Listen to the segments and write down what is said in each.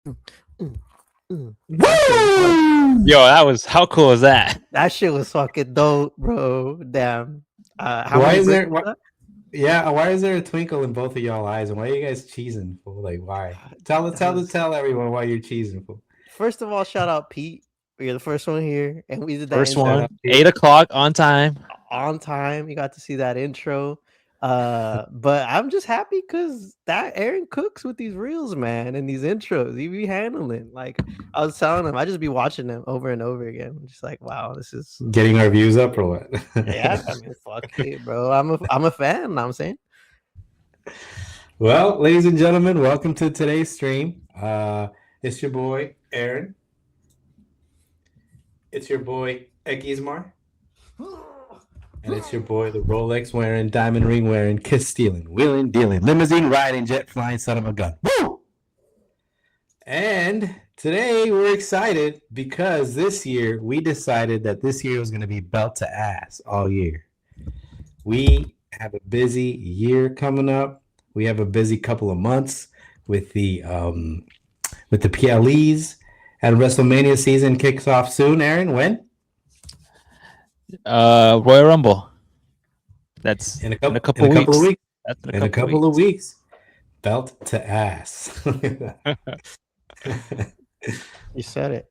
Woo! How cool was that? That shit was fucking dope, bro. Damn. How Why many is there? verses? Yeah, why is there a twinkle in both of y'all eyes? And why are you guys cheesing? Fool? Like, why? Tell everyone why you're cheesing. Fool. First of all, shout out Pete. You're the first one here, and we did that First intro one, 8 o'clock on time. on time. You got to see that intro. But I'm just happy because that Aaron cooks with these reels, man, and these intros. He be handling. Like I was telling him, I just be watching them over and over again. I'm just like, wow, this is Getting our views up or what? yeah. I mean, fuck it, bro. I'm a fan. Know what I'm saying. Well, ladies and gentlemen, welcome to today's stream. It's your boy Aaron. It's your boy Ekismar. And it's your boy, the Rolex wearing, diamond ring wearing, kiss stealing, wheeling, dealing, limousine riding, jet flying, son of a gun. Woo! And today we're excited because this year we decided that this year was going to be belt to ass all year. We have a busy year coming up. We have a busy couple of months with the PLEs, and WrestleMania season kicks off soon. Aaron, when? Royal Rumble. That's in a couple of weeks. That's in a couple of weeks. Belt to ass. You said it.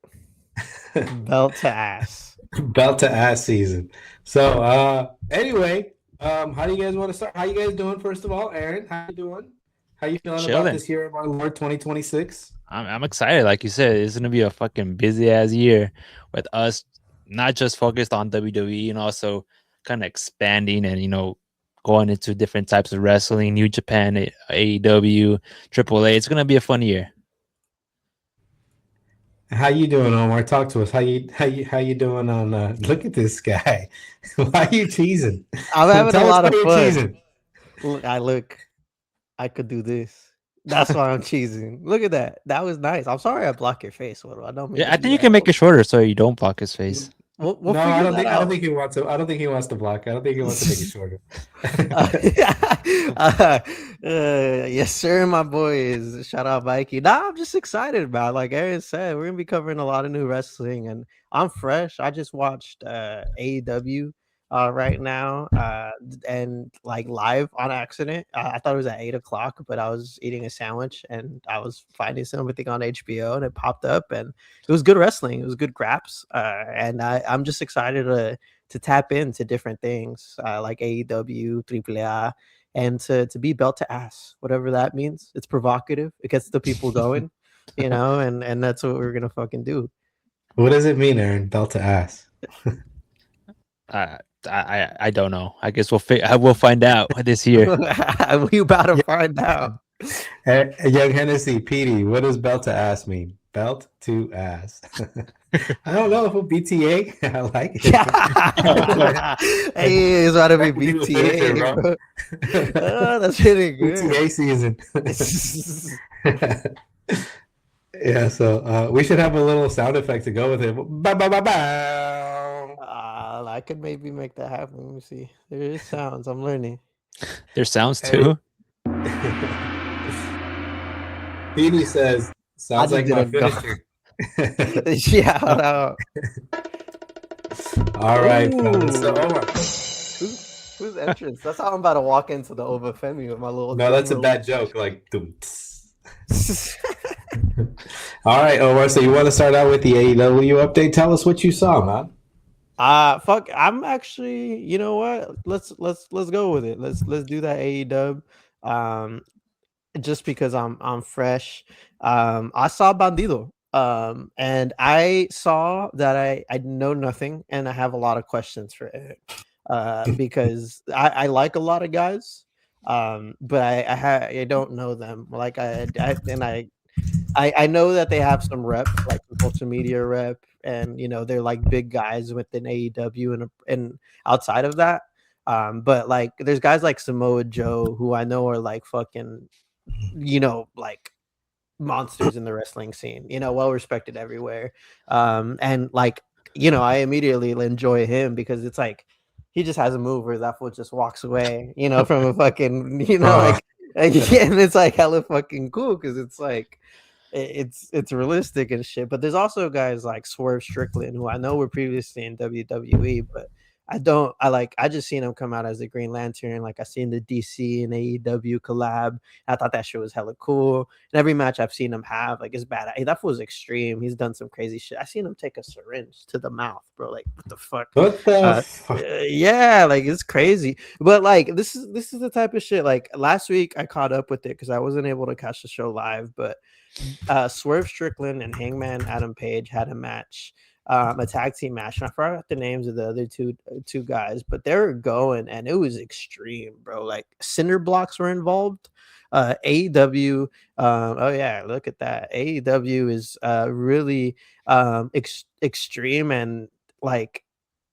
Belt to ass. Belt to ass season. So anyway, how do you guys want to start? How you guys doing? First of all, Aaron, how you doing? How you feeling about this year of our Lord 2026? I'm excited. Like you said, it's gonna be a fucking busy ass year with us not just focused on WWE and also kind of expanding and going into different types of wrestling, New Japan, AEW, AAA. It's gonna be a fun year. How you doing, Omar? Talk to us. How you doing on? Look at this guy. Why are you teasing? I'm having a lot of fun. Look, I could do this. That's why I'm cheesing. Look at that. That was nice. I'm sorry I blocked your face. What do I don't? Yeah, I think you can make it shorter so you don't block his face. We'll no, I don't think he wants to. I don't think he wants to block. I don't think he wants to make it shorter. Yes, sir. My boys. Shout out Mikey. Nah, I'm just excited about it. Like Aaron said, we're gonna be covering a lot of new wrestling, and I'm fresh. I just watched AEW right now, and like live on accident. I thought it was at 8 o'clock, but I was eating a sandwich and I was finding something on HBO, and it popped up, and it was good wrestling. It was good graps, and I'm just excited to tap into different things like AEW, AAA, and to be belt to ass, whatever that means. It's provocative. It gets the people going, and that's what we're gonna fucking do. What does it mean, Aaron? Belt to ass. I don't know. I guess we'll find out this year. We about to find out. Young Hennessy, Petey, what does belt to ass mean? Belt to ass. I don't know if BTA. I like it. Hey, it's about to be BTA, bro. Oh, that's really good. BTA season. Yeah, so we should have a little sound effect to go with it. Ba, ba, ba, ba. I could maybe make that happen. Let me see. There is sounds. I'm learning. There's sounds too. Petey says, sounds like my finisher. Shout out. All right, so Omar. Whose entrance? That's how I'm about to walk into the Obafemi with my little. No, that's a bad joke. Like, all right, Omar. So you want to start out with the AEW update? Tell us what you saw, man. Fuck. I'm actually. You know what? Let's go with it. Let's do that AEW. Just because I'm fresh. I saw Bandido. And I saw that I know nothing, and I have a lot of questions for Eric. Because I like a lot of guys, but I don't know them. Like I know that they have some rep, like social media rep, and they're like big guys within AEW and outside of that. But like there's guys like Samoa Joe who I know are like fucking, like monsters in the wrestling scene, well respected everywhere. And like, I immediately enjoy him because it's like he just has a move where that fool just walks away, from a fucking, like, and it's like hella fucking cool because it's like it's realistic and shit. But there's also guys like Swerve Strickland who I know were previously in WWE, but I just seen him come out as a Green Lantern. Like I seen the DC and AEW collab. I thought that shit was hella cool. And every match I've seen him have, like it's bad. Hey, that was extreme. He's done some crazy shit. I seen him take a syringe to the mouth, bro. Like what the fuck? What the Uh, fuck? yeah, like it's crazy. But like this is the type of shit. Like last week I caught up with it because I wasn't able to catch the show live, but Swerve Strickland and Hangman Adam Page had a match, a tag team match. And I forgot the names of the other two guys, but they were going and it was extreme, bro. Like cinder blocks were involved. AEW, oh yeah, look at that. AEW is really extreme and like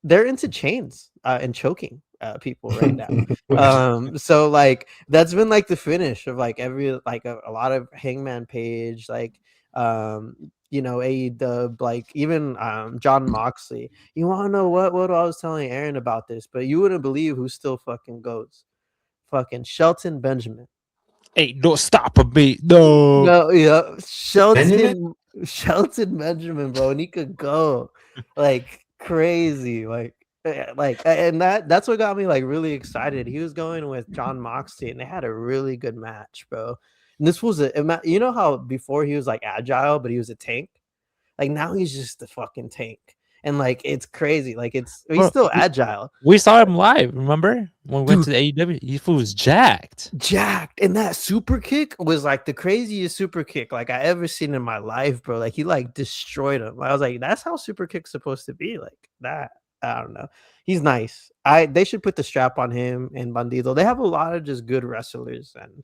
they're into chains and choking people right now. So like that's been like the finish of like every like a lot of Hangman Page, like AEW, like even John Moxley. You want to know what I was telling Aaron about this, but you wouldn't believe who still fucking goes. Fucking Shelton Benjamin. Hey, don't stop a beat. No. No, yeah, Benjamin? Shelton Benjamin, bro, and he could go like crazy, and that's what got me like really excited. He was going with John Moxley, and they had a really good match, bro. And this was you know how before he was like agile, but he was a tank. Like now he's just a fucking tank, and like it's crazy. Like he's Bro, still agile, we saw him live. Remember when we went dude. to the AEW? He was jacked. Jacked, and that super kick was like the craziest super kick like I ever seen in my life, bro. Like he like destroyed him. I was like, that's how super kick's supposed to be, like that. I don't know. He's nice. They should put the strap on him and Bandido. They have a lot of just good wrestlers, and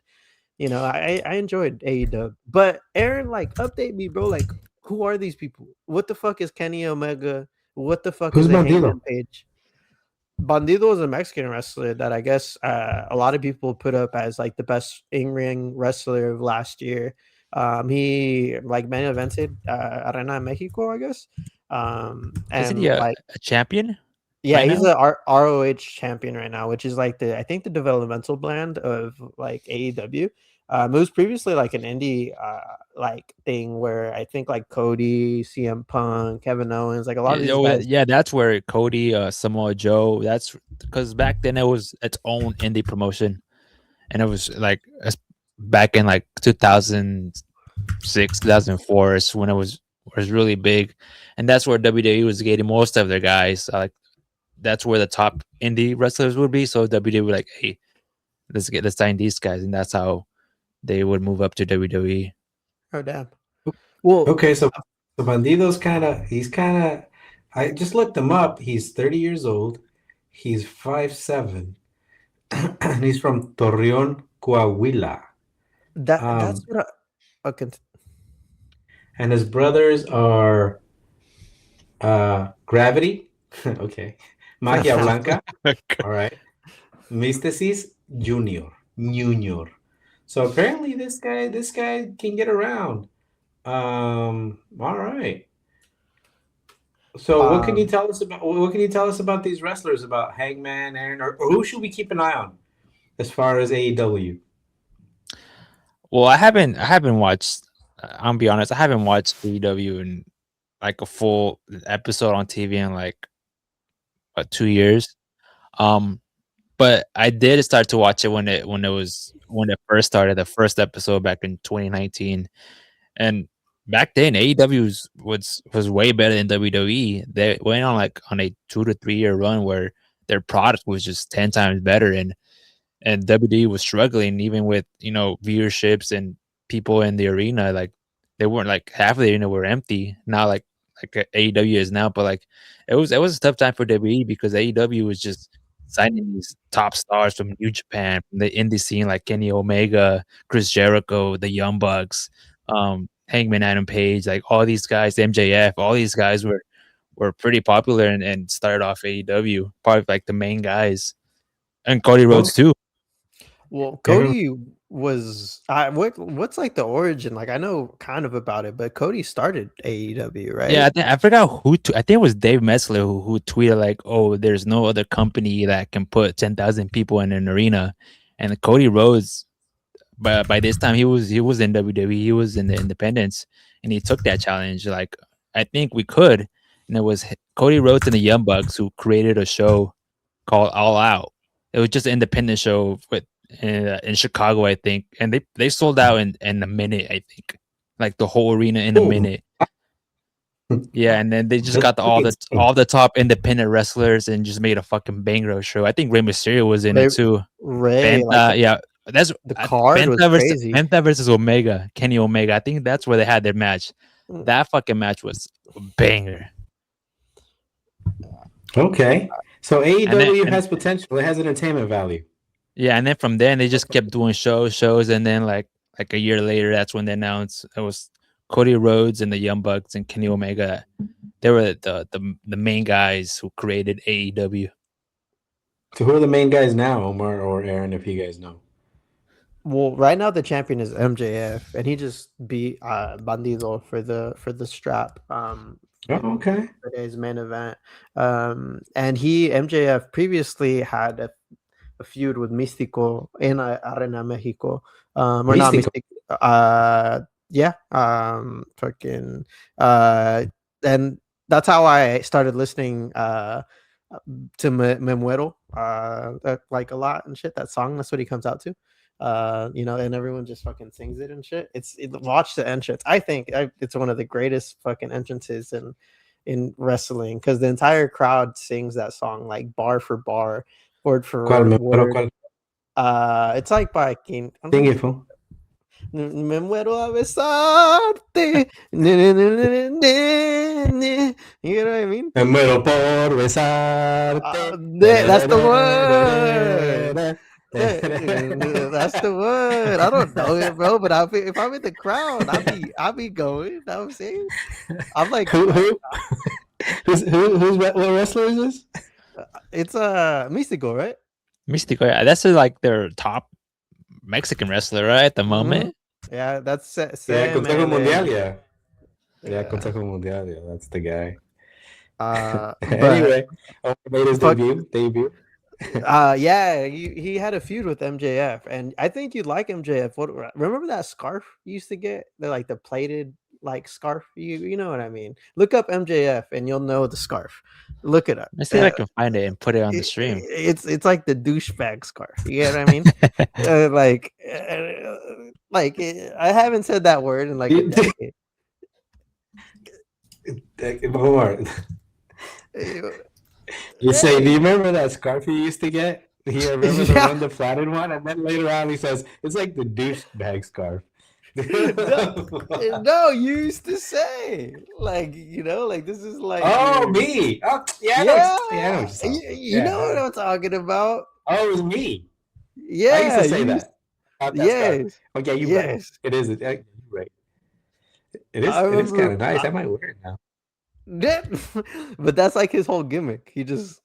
I enjoyed AEW. But Aaron, like, update me, bro. Like, who are these people? What the fuck is Kenny Omega? What the fuck Who's is a Bandido? Hangman Page? Bandido is a Mexican wrestler that I guess a lot of people put up as like the best in-ring wrestler of last year. He like main evented Arena Mexico, I guess. Isn't he And like a champion yeah, right he's now? a ROH champion right now, which is like I think the developmental brand of like AEW. It was previously like an indie like thing where I think like Cody, CM Punk, Kevin Owens, like a lot of Yeah, these guys. yeah, that's where Cody, Samoa Joe. That's because back then it was its own indie promotion, and it was like back in like 2006, 2004 is when it was really big, and that's where WWE was getting most of their guys. Like that's where the top indie wrestlers would be. So WWE would like, hey, let's sign these guys, and that's how they would move up to WWE. Oh damn. Well, Okay, so Bandido's he's kind of, I just looked him up. He's 30 years old. He's 5'7", and he's from Torreon, Coahuila. that's Um, what okay. and his brothers are Gravity, okay, Magia Blanca, all right, Mysticis Junior. So apparently this guy can get around. All right. So um what can you tell us about these wrestlers, about Hangman, Aaron, or who should we keep an eye on as far as AEW? Well, I haven't watched. I'll be honest, I haven't watched AEW in like a full episode on TV in like 2 years. Um, but I did start to watch it when it first started, the first episode back in 2019, and back then AEW was way better than WWE. They went on like on a 2 to 3 year run where their product was just 10 times better, and WWE was struggling even with viewerships and people in the arena. Like they weren't like half of the arena were empty. Now like AEW is now, but like it was a tough time for WWE because AEW was just signing these top stars from New Japan, from the indie scene like Kenny Omega, Chris Jericho, the Young Bucks, Hangman Adam Page, like all these guys, MJF, all these guys were pretty popular and started off AEW, probably like the main guys, and Cody Well, Rhodes too. well everyone, Cody was what's like the origin? Like I know kind of about it, but Cody started AEW, Yeah, right? I forgot I think it was Dave Metzler who tweeted like, "Oh, there's no other company that can put 10,000 people in an arena," and Cody Rhodes but by this time he was in WWE, he was in the independents, and he took that challenge. Like, I think we could, and it was Cody Rhodes and the Young Bucks who created a show called All Out. It was just an independent show with in Chicago, I think, and they sold out in a minute. I think, like the whole arena in a Ooh. minute. Yeah, and then they just That's got pretty insane. all the top independent wrestlers and just made a fucking banger show. I think Rey Mysterio was in it too. Ray, like Yeah, that's the card was crazy. Penta versus Omega, Kenny Omega. I think that's where they had their match. Mm. That fucking match was a banger. Okay. So AEW and- has potential. It has entertainment value. Yeah, and then from then they just kept doing shows, and then like a year later, that's when they announced it was Cody Rhodes and the Young Bucks and Kenny Omega. They were the main guys who created AEW. So who are the main guys now, Omar or Aaron, if you guys know? Well, right now the champion is MJF, and he just beat Bandido for the strap. Oh, okay. Today's main event. And MJF previously had a feud with Místico in Arena Mexico. Or not Místico. Místico. Yeah. And that's how I started listening to Me Muero like a lot and shit. That song, that's what he comes out to. And everyone just fucking sings it and shit. Watch the entrance. I think it's one of the greatest fucking entrances in wrestling, because the entire crowd sings that song like bar for bar, word for word. It's like by King. Sing it, fool. Me muero a besarte. You know what I mean? Me muero por besarte. That's the word. That's the word. I don't know it, bro. But if I'm in the crowd, I'll be going. You know what I'm saying? I'm like, who's what wrestler is this? It's Místico, right? Místico, yeah, that's like their top Mexican wrestler, right? At the moment. Yeah, that's Consejo Mundial, yeah, Consejo Mundial, yeah, that's the guy. Anyway, made his debut. Yeah, he had a feud with MJF, and I think you'd like MJF. Remember that scarf you used to get? The plated like scarf. You know what I mean? Look up MJF, and you'll know the scarf. Look it up. Let's see if I can find it and put it on the stream. It's like the douchebag scarf. You get what I mean? I haven't said that word in like a decade. You say, do you remember that scarf you used to get? You remember the flattened one? And then later on he says, it's like the douchebag scarf. No, you used to say, like, this is like. Oh, me. Oh, yeah. You know what I'm talking about. Oh, it was me. Yeah. I used to say that. Yes. Okay, you're right. It is. You're right. It is kind of nice. I might wear it now. But that's like his whole gimmick. He just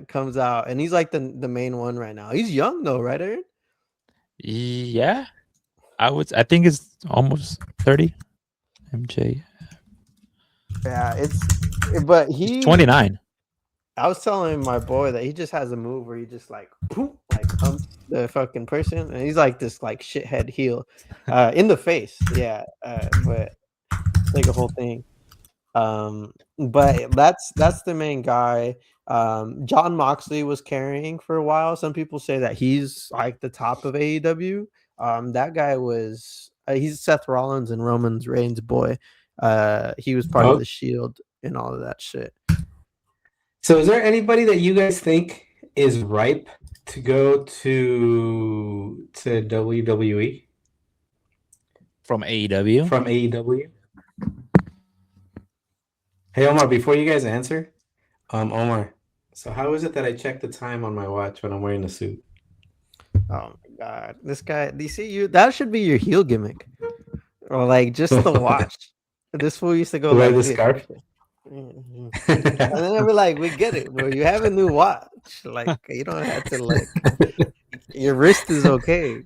comes out, and he's like the main one right now. He's young though, right, Aaron? Yeah, I think it's almost 30. MJ. Yeah, but he's 29. I was telling my boy that he just has a move where he just like pumps the fucking person, and he's like this like shithead heel in the face. Yeah, but it's like a whole thing. But that's the main guy. John Moxley was carrying for a while. Some people say that he's like the top of AEW. That guy was he's Seth Rollins and Roman Reigns' boy. He was part of the Shield and all of that shit. So is there anybody that you guys think is ripe to go to WWE? From AEW? From AEW? Hey, Omar, before you guys answer, Omar, so how is it that I check the time on my watch when I'm wearing a suit? Oh my god, this guy! Do you see that should be your heel gimmick, or like just the watch. This fool used to go wear like the this. Scarf. And then we're like, we get it, bro. You have a new watch. Like you don't have to like. Your wrist is okay.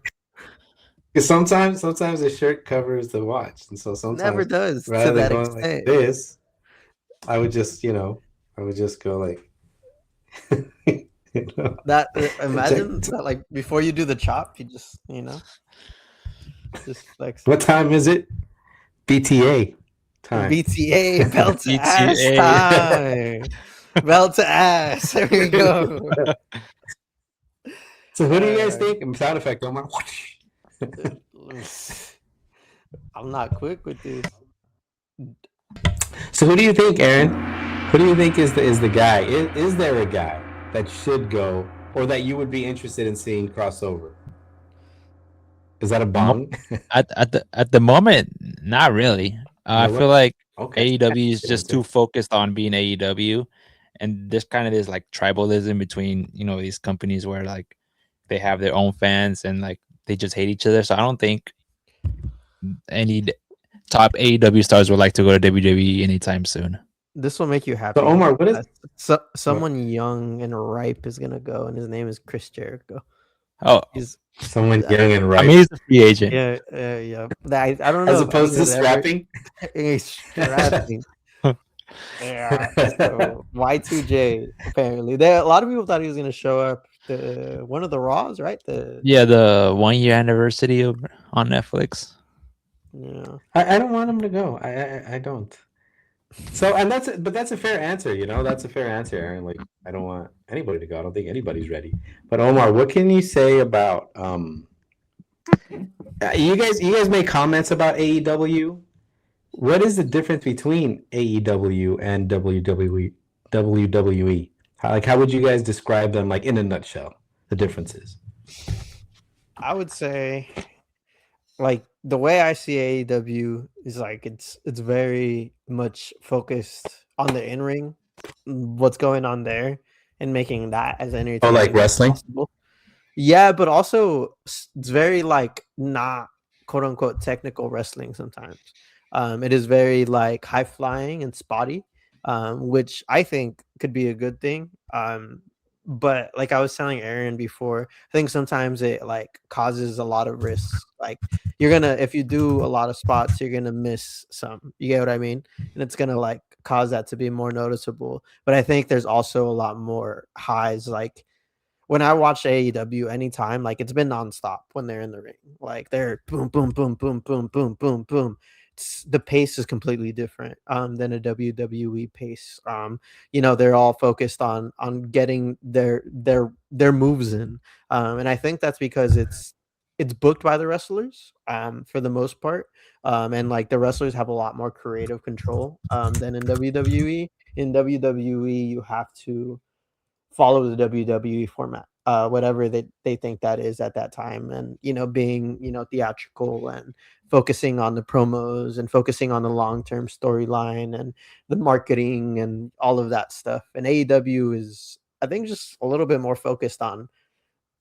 Because sometimes the shirt covers the watch, and so sometimes never does rather to that than extent. Like this. I would just go like that. Imagine that, like before you do the chop, you just Just flexing. What time is it? BTA time. BTA belt to ass BTA. time. Belt to ass. There we go. So who do you guys think? Sound effect, Omar. I'm not quick with this. So who do you think, Aaron? Who do you think is the guy? Is there a guy that should go or that you would be interested in seeing crossover? Is that a bong? At the moment, not really. I feel like Okay. AEW is just too focused on being AEW, and there's kind of this like tribalism between these companies where like they have their own fans and like they just hate each other. So I don't think any top AEW stars would like to go to WWE anytime soon. This will make you happy. So Omar, what is someone young and ripe is gonna go, and his name is Chris Jericho. Oh, He's someone young and ripe. I mean, he's a free agent. yeah. I don't know. As opposed to strapping. He's strapping. Yeah. So Y2J apparently. A lot of people thought he was gonna show up one of the Raws, right? The 1 year anniversary on Netflix. Yeah. I don't want him to go. I don't. So that's a fair answer, that's a fair answer, Aaron. Like I don't want anybody to go. I don't think anybody's ready. But Omar, what can you say about you guys make comments about AEW? What is the difference between AEW and WWE? How would you guys describe them, like in a nutshell, the differences? I would say, like the way I see AEW is like it's very much focused on the in ring, what's going on there, and making that as entertaining like wrestling. as possible. Yeah, but also it's very like not quote unquote technical wrestling sometimes. It is very like high flying and spotty, which I think could be a good thing. But like I was telling Aaron before, I think sometimes it like causes a lot of risks. Like if you do a lot of spots, you're gonna miss some. You get what I mean? And it's gonna like cause that to be more noticeable. But I think there's also a lot more highs. Like when I watch AEW anytime, like it's been nonstop when they're in the ring. Like they're boom, boom, boom, boom, boom, boom, boom, boom. The pace is completely different than a WWE pace. They're all focused on getting their moves in, and I think that's because it's booked by the wrestlers for the most part, and like the wrestlers have a lot more creative control than in WWE. In WWE, you have to follow the WWE format, whatever they think that is at that time, and being theatrical and focusing on the promos and focusing on the long-term storyline and the marketing and all of that stuff. And AEW is, I think, just a little bit more focused on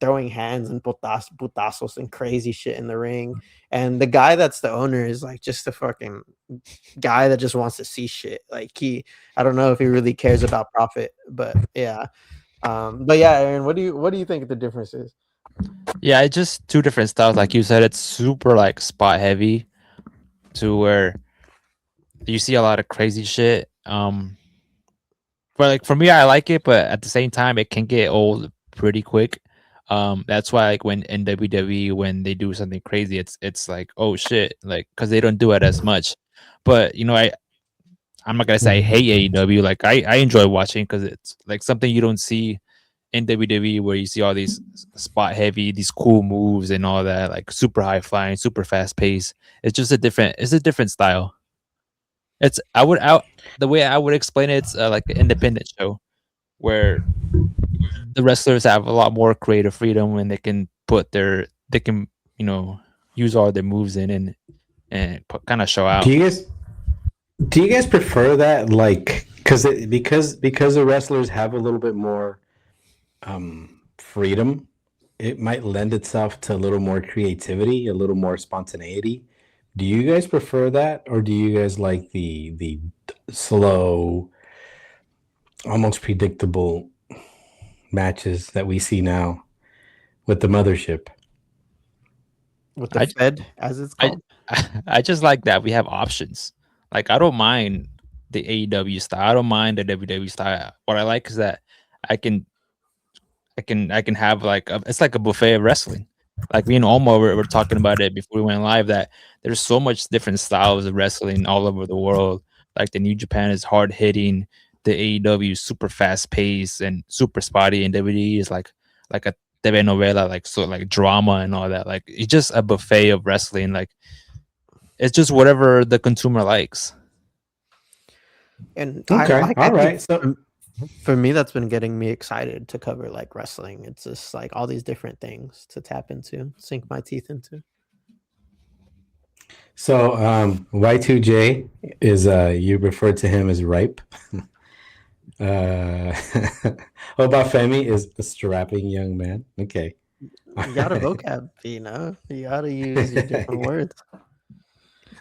throwing hands and putazos and crazy shit in the ring. And the guy that's the owner is like just a fucking guy that just wants to see shit. Like I don't know if he really cares about profit, but yeah. But yeah, Aaron, what do you think the difference is? Yeah, it's just two different styles. Like you said, it's super like spot heavy to where you see a lot of crazy shit. But like for me, I like it, but at the same time, it can get old pretty quick. That's why like when in WWE when they do something crazy, it's like, oh shit, like because they don't do it as much. But I'm not gonna say I hate AEW. Like I enjoy watching because it's like something you don't see in WWE where you see all these spot heavy, these cool moves and all that, like super high flying, super fast pace. It's a different style. It's the way I would explain it, it's like an independent show where the wrestlers have a lot more creative freedom and they can use all their moves in and kind of show out. Do you guys prefer that, like because the wrestlers have a little bit more freedom, it might lend itself to a little more creativity, a little more spontaneity? Do you guys prefer that, or do you guys like the slow, almost predictable matches that we see now with the mothership? With the Fed, as it's called? I just like that we have options. Like I don't mind the AEW style. I don't mind the WWE style. What I like is that I can have like it's like a buffet of wrestling. Like me and Omar were talking about it before we went live, that there's so much different styles of wrestling all over the world. Like the New Japan is hard hitting, the AEW is super fast paced and super spotty, and WWE is like a telenovela, like so like drama and all that. Like it's just a buffet of wrestling. Like it's just whatever the consumer likes. And Okay, I all think right. So for me, that's been getting me excited to cover like wrestling. It's just like all these different things to tap into, sink my teeth into. Y2J is you referred to him as ripe. Obafemi is a strapping young man. Okay. You got a vocab, you know. You got to use your different words.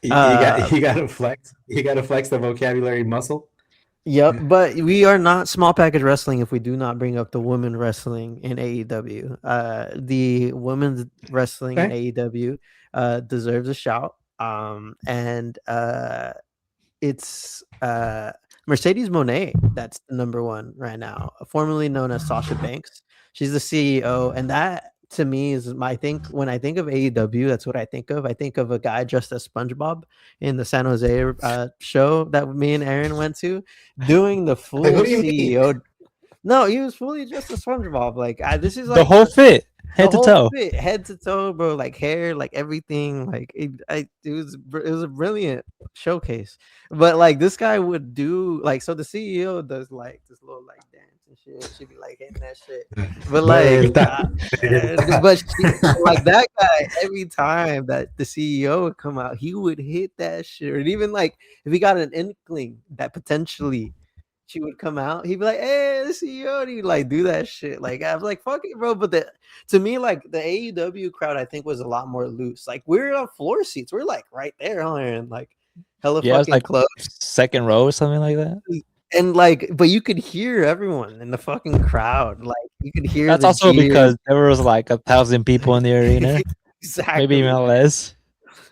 You got to flex. You got to flex the vocabulary muscle. Yep, but we are not small package wrestling if we do not bring up the women wrestling in AEW. The women's wrestling in Okay. AEW deserves a shout. And it's Mercedes Monet that's the number one right now, formerly known as Sasha Banks. She's the CEO, and that to me is my think when I think of AEW, that's what I think of. I think of a guy dressed as SpongeBob in the San Jose show that me and Aaron went to, doing the Like, full what do you mean? CEO. No, he was fully dressed as SpongeBob. Like this is The like whole fit, the head to whole toe. fit, head to toe, bro. Like hair, like everything. Like it was a brilliant showcase. But like this guy would do like so. The CEO does like this little like dance and shit. She'd be like hitting that shit. But like, but she like that guy. Every time that the CEO would come out, he would hit that shit. Or even like if he got an inkling that potentially she would come out, he'd be like, "Hey, the CEO," and he'd like do that shit. Like I was like, "Fuck it, bro." But to me, like the AEW crowd, I think was a lot more loose. Like we're on floor seats, we're like right there, and like hella Yeah, it's fucking like close, second row or something like that. and like, but you could hear everyone in the fucking crowd. Like you could hear That's the also jeers. because there was like 1,000 people in the arena, maybe Exactly. even less.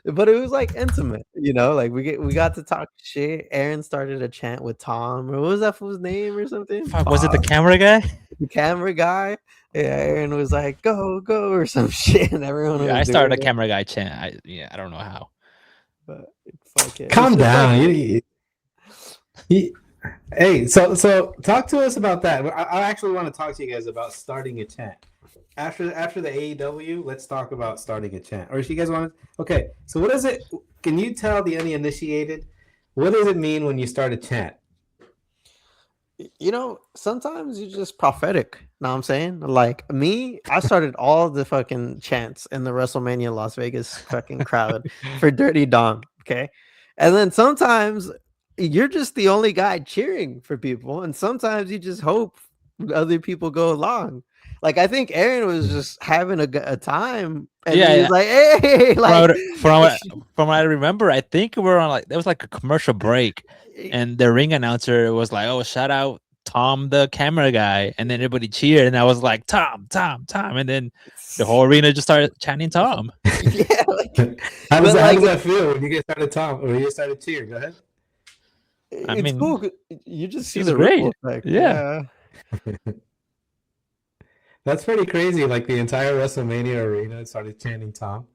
But it was like intimate, you know. Like we got to talk shit. Aaron started a chant with Tom, or what was that fool's name or something? Fuck, was it the Tom, camera guy? the camera guy. Yeah, Aaron was like, "Go, go," or some shit, and everyone Yeah, was I started doing a it. camera guy chant. I don't know how. But fuck it, it's Calm just like down. Hey, so talk to us about that. I actually want to talk to you guys about starting a chant. After the AEW, let's talk about starting a chant. Or if you guys want to, okay. So what is it? Can you tell the uninitiated what does it mean when you start a chant? you know, sometimes you're just prophetic. Know what I'm saying? Like me, I started all the fucking chants in the WrestleMania Las Vegas fucking crowd for Dirty Dom. Okay. And then sometimes you're just the only guy cheering for people. And sometimes you just hope other people go along. Like I think Aaron was just having a time and Yeah, he yeah. was like, hey, like From what I remember, I think we were on like there was like a commercial break, and the ring announcer was like, "Oh, shout out Tom, the camera guy," and then everybody cheered, and I was like, "Tom, Tom, Tom," and then the whole arena just started chanting Tom. yeah, like, How but does like that feel when you get started talking or when you started cheering? Go ahead. I it's mean, cool. You just see seems the great. ripple effect. Yeah, Yeah. That's pretty crazy. Like the entire WrestleMania arena started chanting Tom.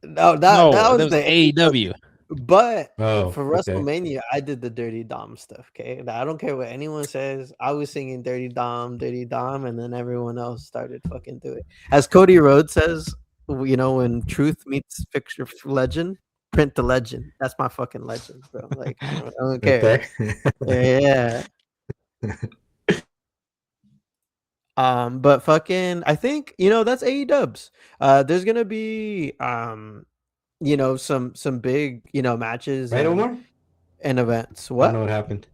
No, that no, that was was the AEW. but Oh, for okay. WrestleMania, I did the Dirty Dom stuff. Okay, I don't care what anyone says. I was singing Dirty Dom, and then everyone else started fucking doing it. As Cody Rhodes says, you know, when truth meets fiction, legend, print the legend. That's my fucking legend, bro. Like I don't Right care. there. Yeah. But fucking, I think you know that's AE Dubs. There's gonna be you know, some big, you know, matches Right, Omar? and events. I don't know What? what happened.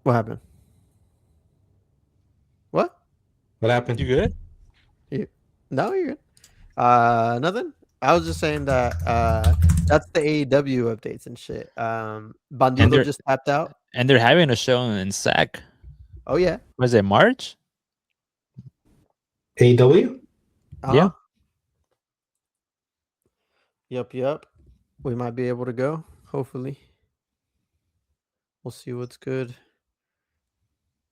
What happened? What? What You happened? good? You, no, you're good. Nothing. I was just saying that that's the AEW updates and shit. And Bandido they're just tapped out. and they're having a show in SAC. Oh yeah. Was it March? AW? Yeah. Uh-huh. Yep. We might be able to go. Hopefully. We'll see what's good.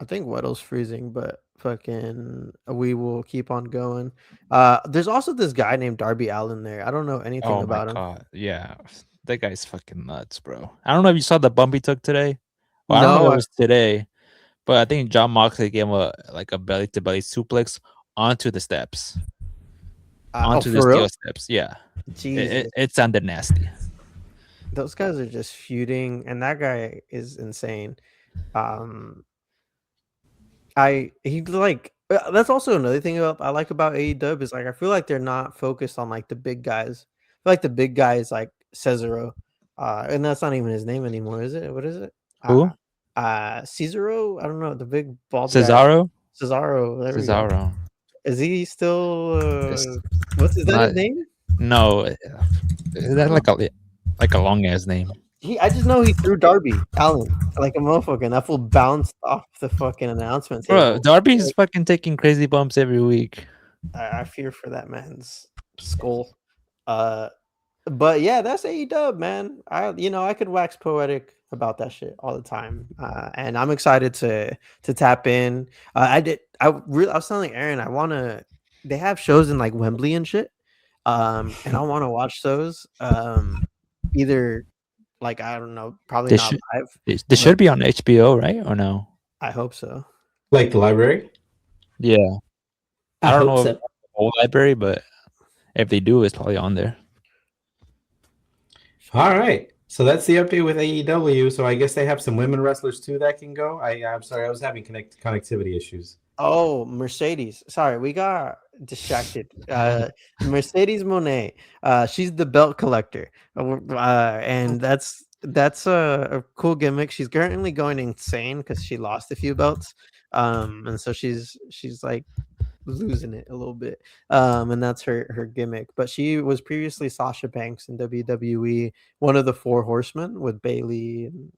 I think Weddle's freezing, but fucking we will keep on going. There's also this guy named Darby Allin there. I don't know anything Oh my about him. god, yeah, that guy's fucking nuts, bro. I don't know if you saw the bump he took today. Well, I don't know No, if it was today, but I think John Moxley gave him a belly to belly suplex onto the steps, onto the for real? steel steps. Yeah, Jesus, it sounded nasty. those guys are just feuding, and that guy is insane. Um, he like that's also another thing I like about AEW is like I feel like they're not focused on like the big guys. I feel like the big guy is like Cesaro, and that's not even his name anymore, is it? What is it? Who? Cesaro? I don't know, the big bald guy. Cesaro? Cesaro. There we go. Cesaro. Is he still? It's What's is that not. his name? No, is that like a long ass name? I just know he threw Darby Allen like a motherfucker, and that fool bounced off the fucking announcement Bro, table. Darby's fucking taking crazy bumps every week. I fear for that man's skull. But yeah, that's AEW, man. I could wax poetic about that shit all the time, and I'm excited to tap in. I was telling Aaron, I want to. They have shows in like Wembley and shit, and I want to watch those. Either like I don't know, probably They not should live. they but should be on HBO, right? Or no? I hope so. Like the library? Yeah. I don't hope know if so. it's the whole library, but if they do, it's probably on there. All right. So that's the update with AEW. So I guess they have some women wrestlers too that can go. I'm sorry, I was having connectivity issues. Oh, Mercedes. Sorry, we got distracted. Mercedes Monet. She's the belt collector. And that's a cool gimmick. She's currently going insane because she lost a few belts. And so she's like losing it a little bit. And that's her gimmick. But she was previously Sasha Banks in WWE, one of the four horsemen with Bailey and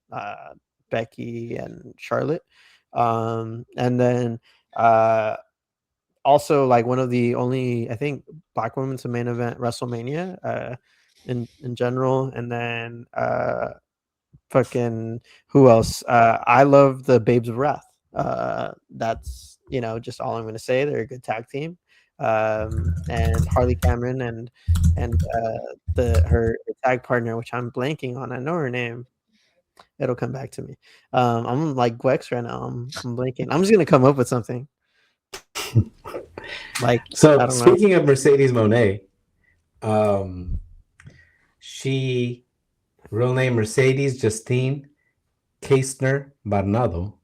Becky and Charlotte. And then also like one of the only I think black women to main event WrestleMania in general. And then fucking who else? I love the Babes of Wrath. That's just all I'm gonna say. They're a good tag team. And Harley Cameron and her tag partner, which I'm blanking on. I know her name. It'll come back to me. I'm like Gwex right now. I'm blanking. I'm just gonna come up with something. Like I So don't know. speaking of Mercedes Monet, she real name Mercedes Justine Kastner Barnado,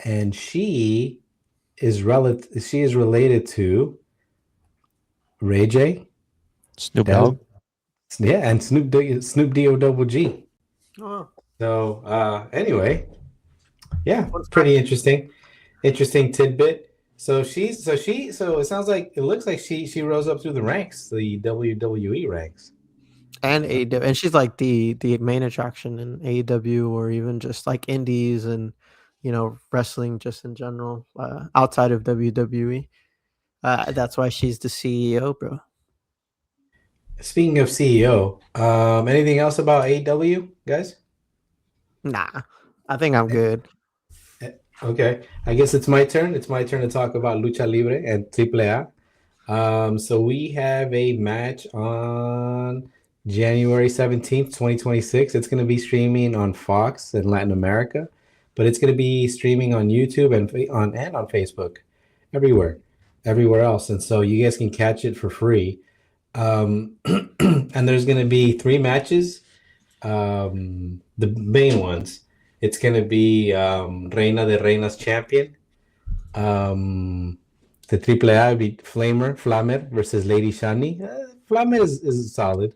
and she is related to Ray J, Snoop Dogg. yeah, and Snoop D-O double G. Oh, So anyway, yeah, pretty interesting tidbit. So it sounds like it looks like she rose up through the ranks, the WWE ranks. and AEW, and she's like the main attraction in AEW, or even just like indies and wrestling just in general, outside of WWE. That's why she's the CEO, bro. Speaking of CEO, anything else about AEW, guys? Nah, I think I'm good. Okay, I guess it's my turn. It's my turn to talk about Lucha Libre and AAA. So we have a match on January 17th, 2026. It's going to be streaming on Fox in Latin America, but it's going to be streaming on YouTube and on Facebook, everywhere else. And so you guys can catch it for free. And there's going to be 3 matches. The main ones. It's going to be Reina de Reinas champion. The AAA would be Flamer versus Lady Shani. Flamer is solid.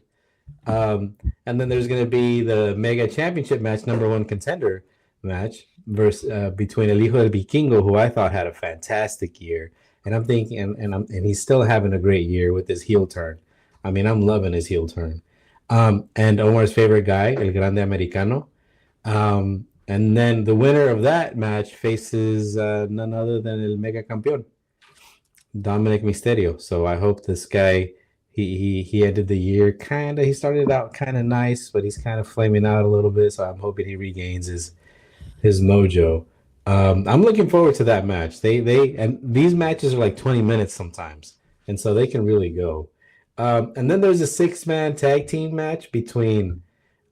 And then there's going to be the Mega Championship match, #1 contender match versus between El Hijo del Vikingo, who I thought had a fantastic year, and I'm thinking, and he's still having a great year with his heel turn. I mean, I'm loving his heel turn. And Omar's favorite guy, El Grande Americano. And then the winner of that match faces none other than El Mega Campeón, Dominic Mysterio. So I hope this guy, he ended the year he started out kind of nice, but he's kind of flaming out a little bit. So I'm hoping he regains his mojo I'm looking forward to that match. They and these matches are like 20 minutes sometimes, and so they can really go. And then there's a 6-man tag team match between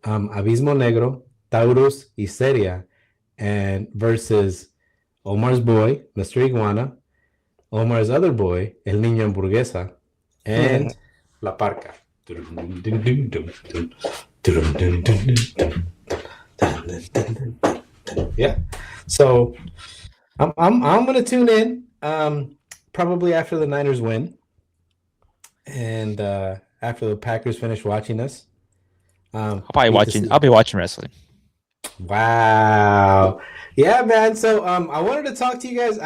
Abismo Negro, Taurus, y Seria, and versus Omar's boy, Mr. Iguana, Omar's other boy, El Niño Hamburguesa, and La Parca. Yeah. So I'm gonna tune in. Probably after the Niners win. And after the Packers finish watching us. I'll be watching wrestling. Wow. Yeah, man. So I wanted to talk to you guys.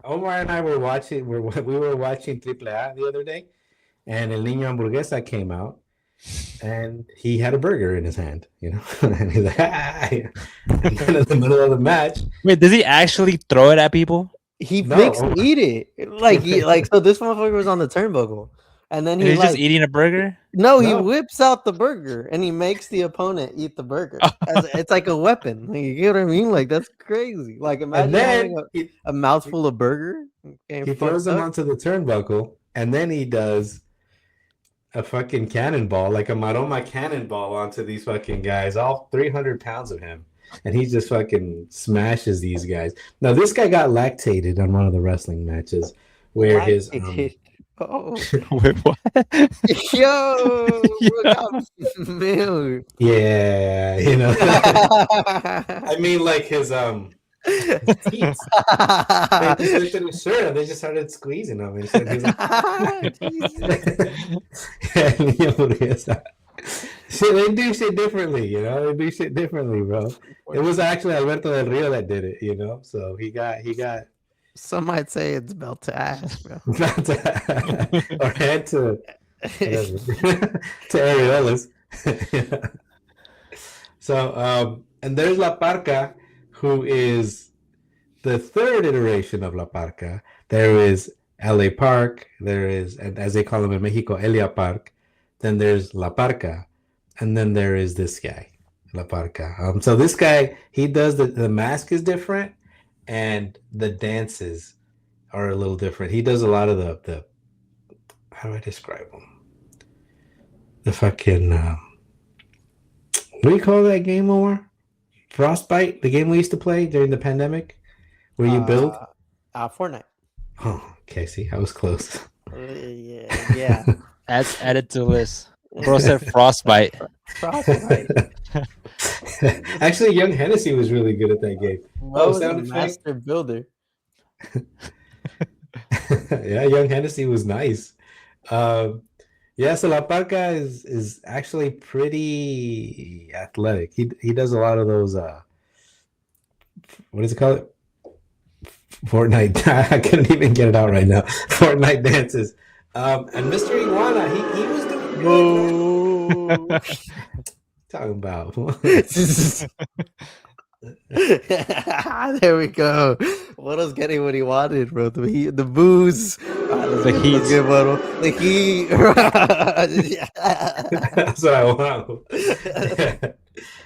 Omar and I were watching we were watching Triple A the other day, and El Niño Hamburguesa came out, and he had a burger in his hand, you know. And he's like, and then in the middle of the match. Wait, does he actually throw it at people? He makes them eat it. Like so this motherfucker was on the turnbuckle. And then he's just eating a burger? No, he whips out the burger and he makes the opponent eat the burger. It's like a weapon. Like, you get what I mean? Like, that's crazy. Like, imagine having a mouthful of burger. He throws him onto the turnbuckle, and then he does a fucking cannonball, like a Maroma cannonball onto these fucking guys, all 300 pounds of him. And he just fucking smashes these guys. Now, this guy got lactated on one of the wrestling matches where his... Oh, wait, what? Yo, milk. Yeah, you know. I mean, like his teeth. They just lifted his shirt and they just started squeezing him. And he's like, so they do shit differently, you know. They do shit differently, bro. It was actually Alberto Del Rio that did it, you know. So he got. Some might say it's belt to ass, bro. Or head to areolas. So and there's La Parca, who is the third iteration of La Parca. There is LA Park, there is, and as they call him in Mexico, Elia Park. Then there's La Parca, and then there is this guy, La Parca. So this guy, he does the mask is different, and the dances are a little different. He does a lot of the how do I describe him? The fucking what do you call that game, Omar? Frostbite, the game we used to play during the pandemic, where you build. Fortnite. Oh, okay. See, I was close. Yeah. That's added to the list. Bro said Frostbite. Frostbite. Actually, Young Hennessy was really good at that game. Master builder. Yeah, Young Hennessy was nice. Yeah, so La Parca is actually pretty athletic. He does a lot of those what does it called? Fortnite. I couldn't even get it out right now. Fortnite dances. And Mr. Iguana, he was doing good. Talking about. There we go. What was getting what he wanted, bro? The booze, the heat, the heat. That's what I want.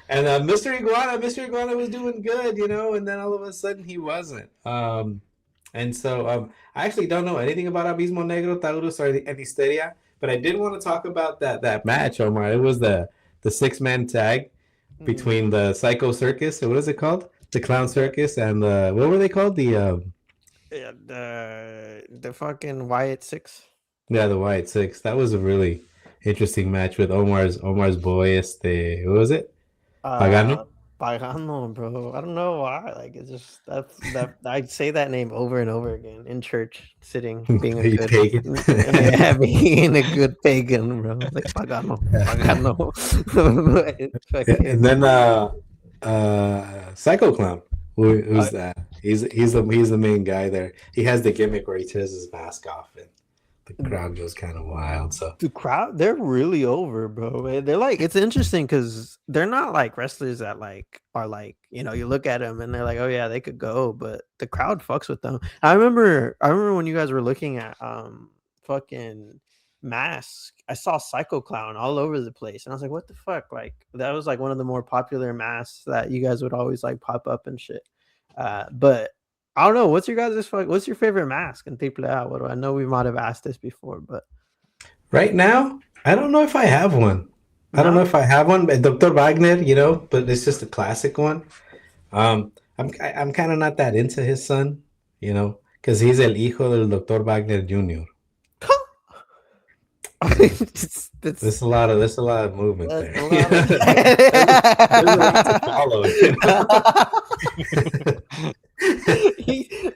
And Mr. Iguana was doing good, you know, and then all of a sudden he wasn't. And so I actually don't know anything about Abismo Negro, Taurus, or the Hysteria, but I did want to talk about that match, Omar. It was the 6-man tag between the Psycho Circus. What is it called? The Clown Circus and what were they called? The fucking Wyatt Six. Yeah, the Wyatt Six. That was a really interesting match with Omar's boy. What was it? Pagano. Pagano, bro. I don't know why. Like, it's just that I say that name over and over again in church, sitting, being a good pagan. Yeah, being a good pagan, bro. Like Pagano. And then Psycho Clown. Who's that? He's the main guy there. He has the gimmick where he tears his mask off and the crowd goes kind of wild. So the crowd, they're really over, bro. They're like, it's interesting because they're not like wrestlers that like are like, you know, you look at them and they're like, oh yeah, they could go, but the crowd fucks with them. I remember when you guys were looking at fucking Mask, I saw Psycho Clown all over the place, and I was like, what the fuck? Like, that was like one of the more popular masks that you guys would always like pop up and shit. But I don't know. What's your what's your favorite mask in AAA? What do I know? We might have asked this before, but Right now, I don't know if I have one. I don't know no. if I have one, but Dr. Wagner, but it's just a classic one. I'm kind of not that into his son, because he's el hijo del Dr. Wagner Jr. That's There's a lot of movement that's there. a lot of. There's a lot to follow.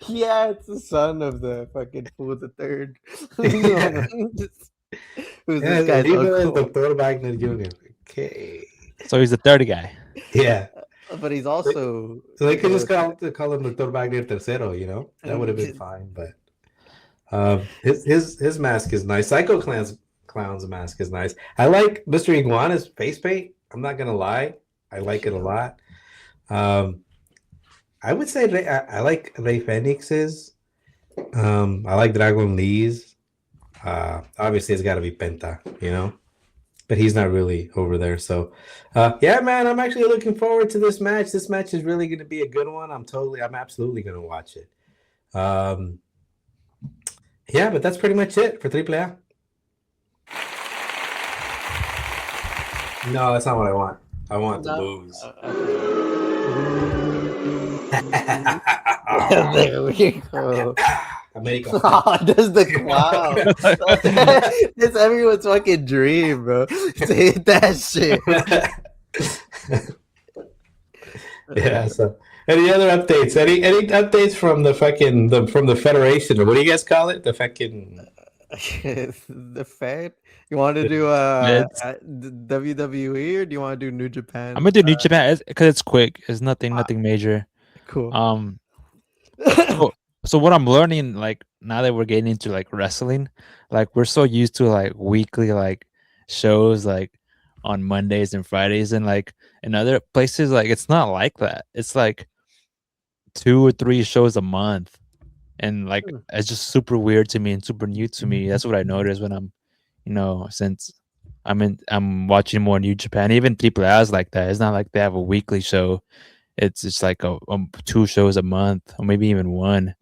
Yeah, it's the son of the fucking fool the third. Yeah. Who's Yeah, this el guy's hijo del uncle? Dr. Wagner Jr. Okay. So he's the third guy. Yeah. But he's They, also so they could the just call him Dr. Wagner Tercero, That would have been fine, but his mask is nice. Psycho Clown's mask is nice. I like Mr. Iguana's face paint. I'm not gonna lie, I like it a lot. I would say I like Rey Fenix's. I like Dragon Lee's. Obviously, it's got to be Penta, but he's not really over there. So, yeah, man, I'm actually looking forward to this match. This match is really going to be a good one. I'm absolutely going to watch it. Yeah, but that's pretty much it for AAA. No, that's not what I want. I want the booze. There we go. America. Oh, does the clown. It's everyone's fucking dream, bro. To hit that shit. Yeah. So, any other updates? Any updates from the from the Federation, or what do you guys call it? The fucking the Fed. You want to do WWE or do you want to do New Japan? I'm gonna do New Japan because it's quick. It's nothing major. Cool. So what I'm learning, like now that we're getting into like wrestling, like we're so used to like weekly like shows like on Mondays and Fridays, and like in other places like it's not like that. It's like 2 or 3 shows a month, and like it's just super weird to me and super new to me. That's what I noticed when I'm, since I'm watching more New Japan. Even AAA is like that. It's not like they have a weekly show. It's just like a 2 shows a month, or maybe even 1.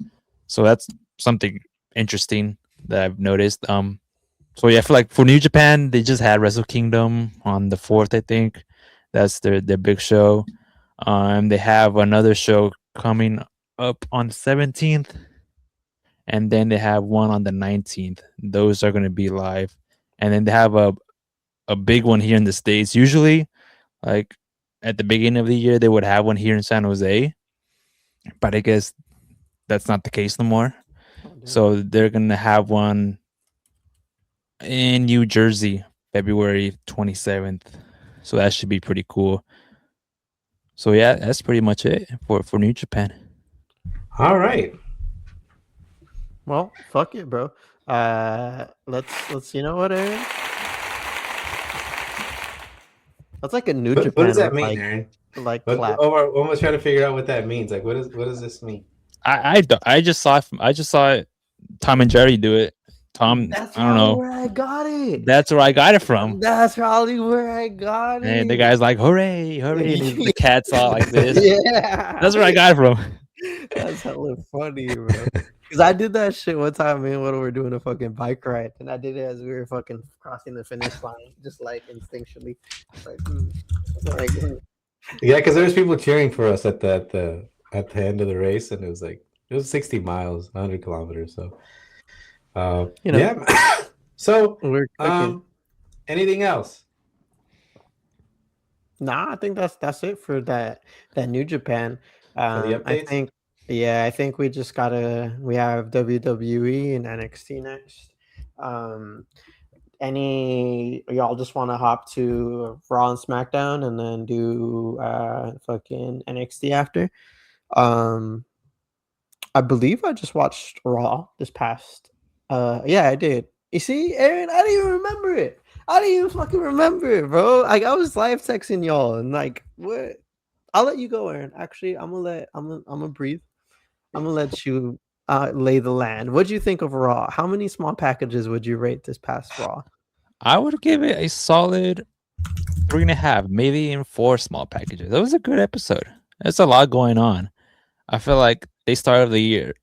So that's something interesting that I've noticed. So yeah, I feel like for New Japan, they just had Wrestle Kingdom on the 4th, I think. That's their big show. They have another show coming up on the 17th, and then they have one on the 19th. Those are going to be live, and then they have a big one here in the States. Usually, like at the beginning of the year, they would have one here in San Jose, but I guess that's not the case no more. So they're gonna have one in New Jersey, February 27th. So that should be pretty cool. So yeah, that's pretty much it for New Japan. All right. Well, fuck it, bro. Let's you know what, Aaron? That's like a New Japan. What does that mean, Aaron? Like clap. I'm trying to figure out what that means. Like, what does this mean? I just saw it. Tom and Jerry do it. Tom, that's I don't know where I got it. That's where I got it from. That's probably where I got it. And the guy's like, "Hooray, hooray!" And the cat's all like this. Yeah, that's where I got it from. That's hella funny, bro. Because I did that shit one time, man, when we were doing a fucking bike ride, and I did it as we were fucking crossing the finish line, just like instinctually. Yeah, because there was people cheering for us at the end of the race, and it was 60 miles, 100 kilometers. So, yeah. So, anything else? Nah, I think that's it for that New Japan. I think we just we have WWE and NXT next. Y'all just want to hop to Raw and SmackDown and then do fucking NXT after? I believe I just watched Raw this past. Yeah, I did. You see, Aaron, I didn't even remember it. I didn't even fucking remember it, bro. Like I was live texting y'all and like what? I'll let you go, Aaron. Actually, I'm gonna breathe. I'm gonna let you lay the land. What'd you think of Raw? How many small packages would you rate this past Raw? I would give it a solid 3.5, maybe even 4 small packages. That was a good episode. There's a lot going on. I feel like they started the year.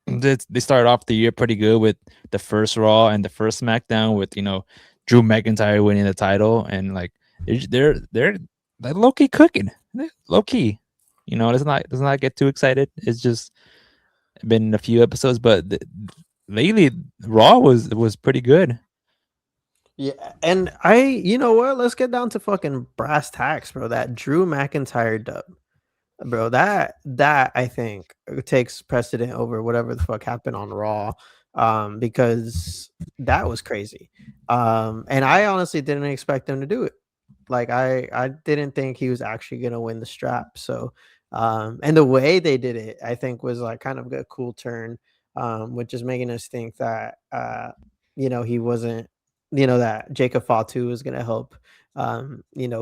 They started off the year pretty good with the first Raw and the first SmackDown with Drew McIntyre winning the title, and like they're low key cooking. Low key, let's not get too excited. It's just been a few episodes, but lately Raw was pretty good. Yeah, and you know what? Let's get down to fucking brass tacks, bro. That Drew McIntyre dub, bro. That I think takes precedent over whatever the fuck happened on Raw, because that was crazy. And I honestly didn't expect them to do it. Like I didn't think he was actually gonna win the strap. So, and the way they did it, I think was like kind of a cool turn, which is making us think that he wasn't, that Jacob Fatu was gonna help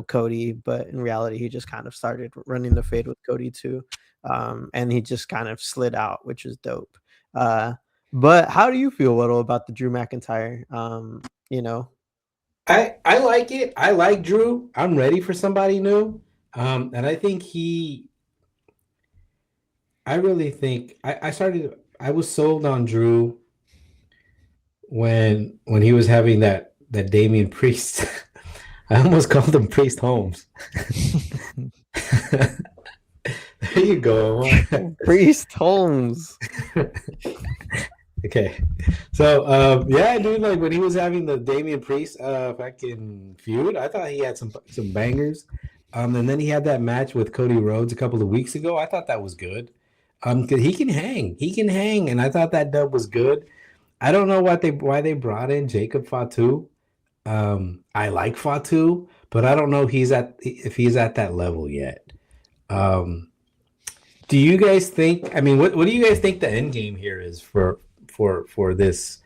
Cody, but in reality he just kind of started running the fade with Cody too. And he just kind of slid out, which is dope. But how do you feel, Waddle, about the Drew McIntyre? I like it. I like Drew. I'm ready for somebody new. And I think I really think I was sold on Drew when he was having that Damian Priest. I almost called him Priest Holmes. There you go. Priest Holmes. Okay. So yeah, dude, like when he was having the Damian Priest fucking feud, I thought he had some bangers. And then he had that match with Cody Rhodes a couple of weeks ago. I thought that was good. 'Cause he can hang. He can hang, and I thought that dub was good. I don't know why they brought in Jacob Fatu. I like Fatu, but I don't know if he's at that level yet. Do you guys think? I mean, what do you guys think the end game here is for this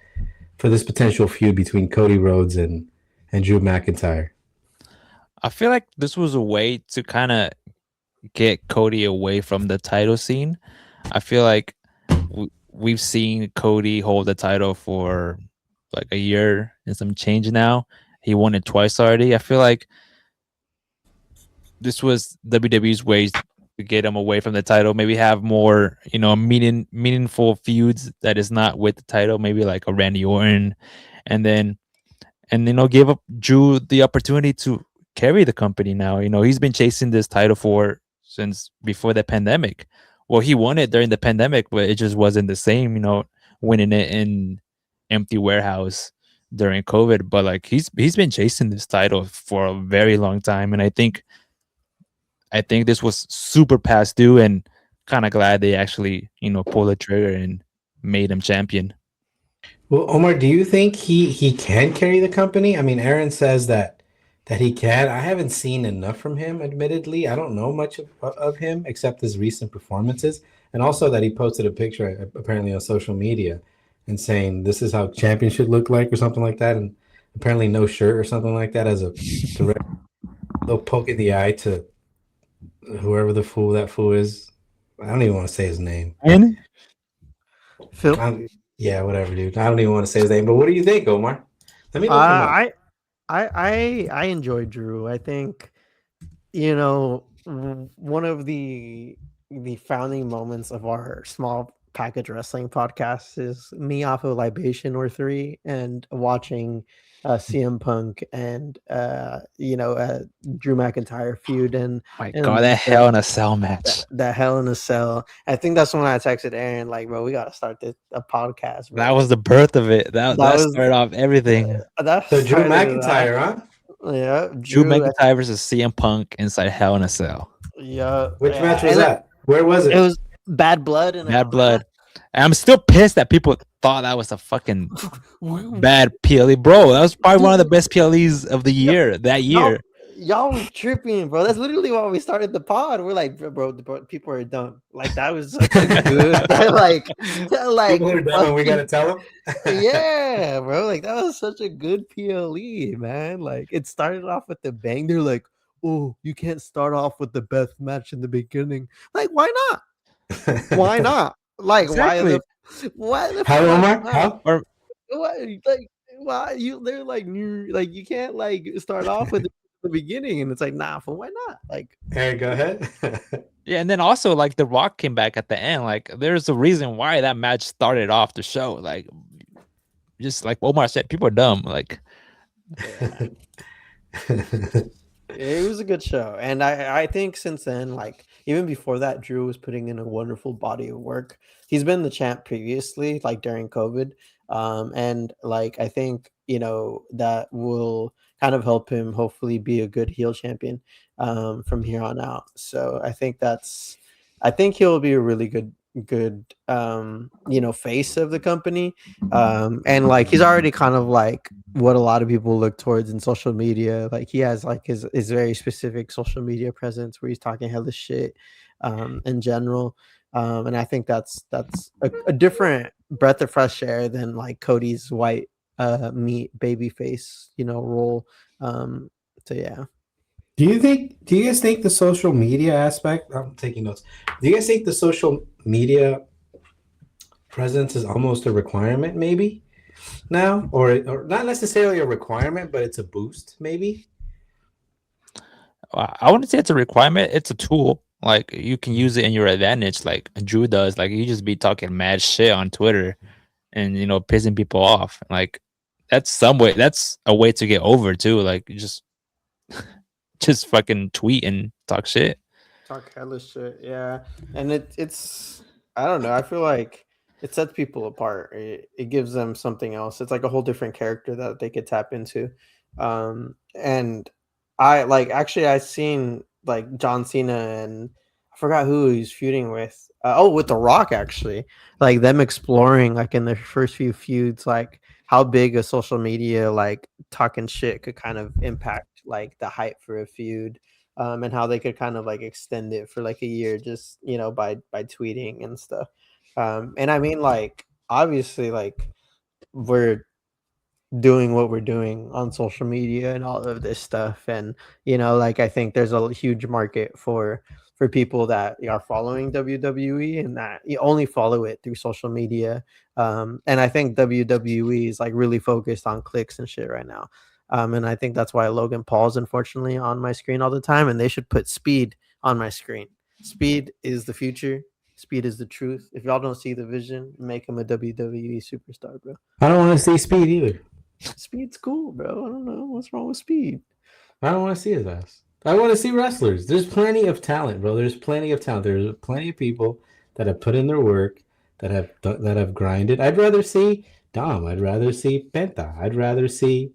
potential feud between Cody Rhodes and Drew McIntyre? I feel like this was a way to kind of get Cody away from the title scene. I feel like we've seen Cody hold the title for like a year and some change now. He won it twice already. I feel like this was WWE's way to get him away from the title. Maybe have more, meaningful feuds that is not with the title. Maybe like a Randy Orton, and give up Drew the opportunity to carry the company now. He's been chasing this title since before the pandemic. Well, he won it during the pandemic, but it just wasn't the same, winning it in empty warehouse during COVID. But like he's been chasing this title for a very long time. And I think this was super past due, and kind of glad they actually, pulled the trigger and made him champion. Well, Omar, do you think he can carry the company? I mean, Aaron says that he can. I haven't seen enough from him, admittedly. I don't know much of him except his recent performances, and also that he posted a picture apparently on social media and saying this is how champion should look like or something like that, and apparently no shirt or something like that as a direct little poke in the eye to whoever that fool is. I don't even want to say his name. Phil? Yeah, whatever, dude. I don't even want to say his name. But what do you think, Omar? Let me look him up. I enjoy Drew. I think one of the founding moments of our small package wrestling podcast is me off of Libation or 3 and watching CM Punk and Drew McIntyre feud and My God, that Hell in a Cell match. That Hell in a Cell. I think that's when I texted Aaron like, bro, we gotta start a podcast. Bro. That was the birth of it. That started off everything. So Drew McIntyre, huh? Yeah, Drew McIntyre versus CM Punk inside Hell in a Cell. Yeah. Which match was that? Where was it? It was Bad Blood. Bad Blood. And I'm still pissed that people thought that was a fucking bad PLE. Bro, that was probably one of the best PLEs of the year, that year. Y'all was tripping, bro. That's literally why we started the pod. We're like, bro, people are dumb. Like, that was such a good, like people are dumb and we gotta tell them. Yeah, bro. Like, that was such a good PLE, man. Like, it started off with the bang. They're like, oh, you can't start off with the best match in the beginning. Like, why not? Why not? Like, exactly. why the how, Omar? How? Or what? Like, why they're like new? Like, you can't like start off with the beginning, and it's like, nah, for why not? Like, hey, go ahead. Yeah, and then also like The Rock came back at the end. Like, there's a reason why that match started off the show. Like, just like Omar said, people are dumb. Like, Yeah. It was a good show, and I think since then, like even before that, Drew was putting in a wonderful body of work. He's been the champ previously, like during COVID, and like I think that will kind of help him hopefully be a good heel champion from here on out. So I think he'll be a really good face of the company, and like he's already kind of like what a lot of people look towards in social media. Like he has like his very specific social media presence where he's talking hella shit in general. And I think that's a different breath of fresh air than like Cody's white meat baby face, role. So yeah. Do you guys think the social media aspect, I'm taking notes. Do you guys think the social media presence is almost a requirement maybe now? Or not necessarily a requirement, but it's a boost maybe? I wouldn't say it's a requirement. It's a tool. Like, you can use it in your advantage, like Drew does. Like, you just be talking mad shit on Twitter, and pissing people off. Like, that's some way. That's a way to get over too. Like, you just fucking tweet and talk shit. Talk hella shit, yeah. And it's I don't know. I feel like it sets people apart. It gives them something else. It's like a whole different character that they could tap into. And I like actually I seen like John Cena and I forgot who he's feuding with. With The Rock actually. Like them exploring like in their first few feuds, like how big a social media like talking shit could kind of impact like the hype for a feud, and how they could kind of like extend it for like a year just by tweeting and stuff. And I mean like obviously like we're doing what we're doing on social media and all of this stuff, and like I think there's a huge market for people that are following WWE and that you only follow it through social media. And I think WWE is like really focused on clicks and shit right now. And I think that's why Logan Paul's unfortunately on my screen all the time, and they should put speed on my screen. Speed is the future. Speed is the truth. If y'all don't see the vision, make him a WWE superstar, bro. I don't want to see Speed either. Speed's cool, bro. I don't know what's wrong with Speed. I don't want to see his ass. I want to see wrestlers. There's plenty of talent, bro. There's plenty of talent. There's plenty of people that have put in their work, that have grinded. I'd rather see Dom. I'd rather see Penta. I'd rather see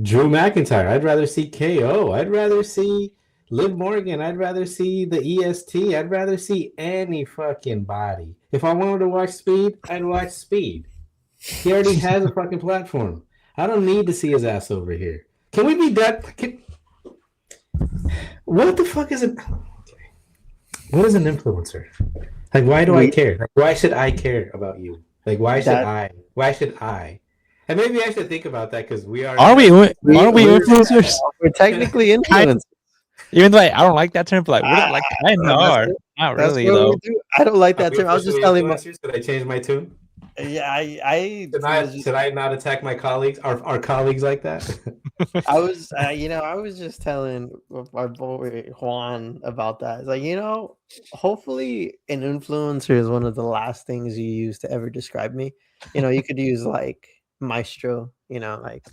Drew McIntyre. I'd rather see KO. I'd rather see Liv Morgan. I'd rather see the EST. I'd rather see any fucking body. If I wanted to watch Speed, I'd watch Speed. He already has a fucking platform. I don't need to see his ass over here. Can we be done? What the fuck is it? What is an influencer? Like, why do I care? Like, why should I care about you? Like, why should I? Why should I? And maybe I should think about that because we are. Aren't we influencers? We're technically influencers. Even though I don't like that term, but like, we're like kind of are. Not really though. I don't like that term. I was just telling my. Should I change my tune? Yeah, should I not attack my colleagues, our colleagues like that? I was, I was just telling my boy Juan about that. It's like, hopefully an influencer is one of the last things you use to ever describe me. You could use like maestro, like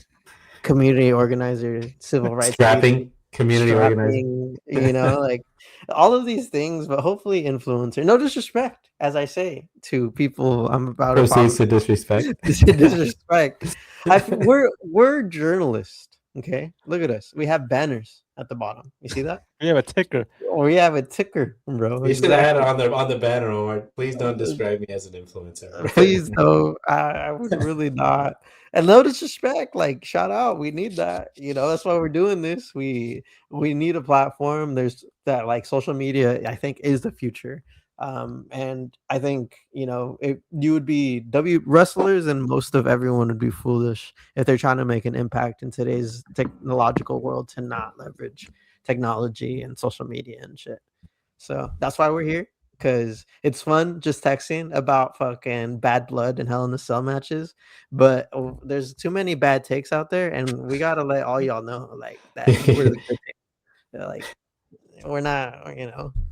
community organizer, civil rights, strapping, community organizer, like all of these things, but hopefully influencer. No disrespect, as I say to people I'm about proceeds to disrespect. Disrespect. We're journalists. Okay, look at us. We have banners at the bottom. You see that? We have a ticker. We have a ticker, bro. You should have had it on the banner, Omar. Please don't describe me as an influencer. Please no. I would really not. And no disrespect. Like, shout out. We need that. That's why we're doing this. We need a platform. There's that like social media, I think, is the future. And I think you would be wrestlers, and most of everyone would be foolish if they're trying to make an impact in today's technological world to not leverage technology and social media and shit. So that's why we're here, because it's fun just texting about fucking bad blood and Hell in the Cell matches, but there's too many bad takes out there, and we gotta let all y'all know like that we're the good like we're not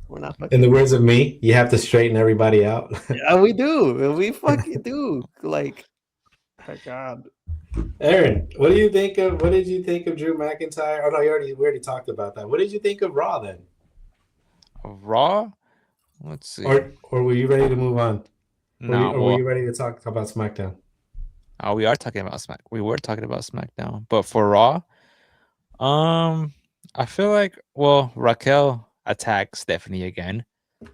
We're not In fucking. the words of me, you have to straighten everybody out. Yeah, we do. We fucking do. Like, my God. Aaron, what do you think of? What did you think of Drew McIntyre? Oh no, we already talked about that. What did you think of Raw then? Raw. Let's see. Or were you ready to move on? No, Were well, you ready to talk about SmackDown? we are talking about Smack. We were talking about SmackDown, but for Raw, I feel like Raquel attacked Stephanie again.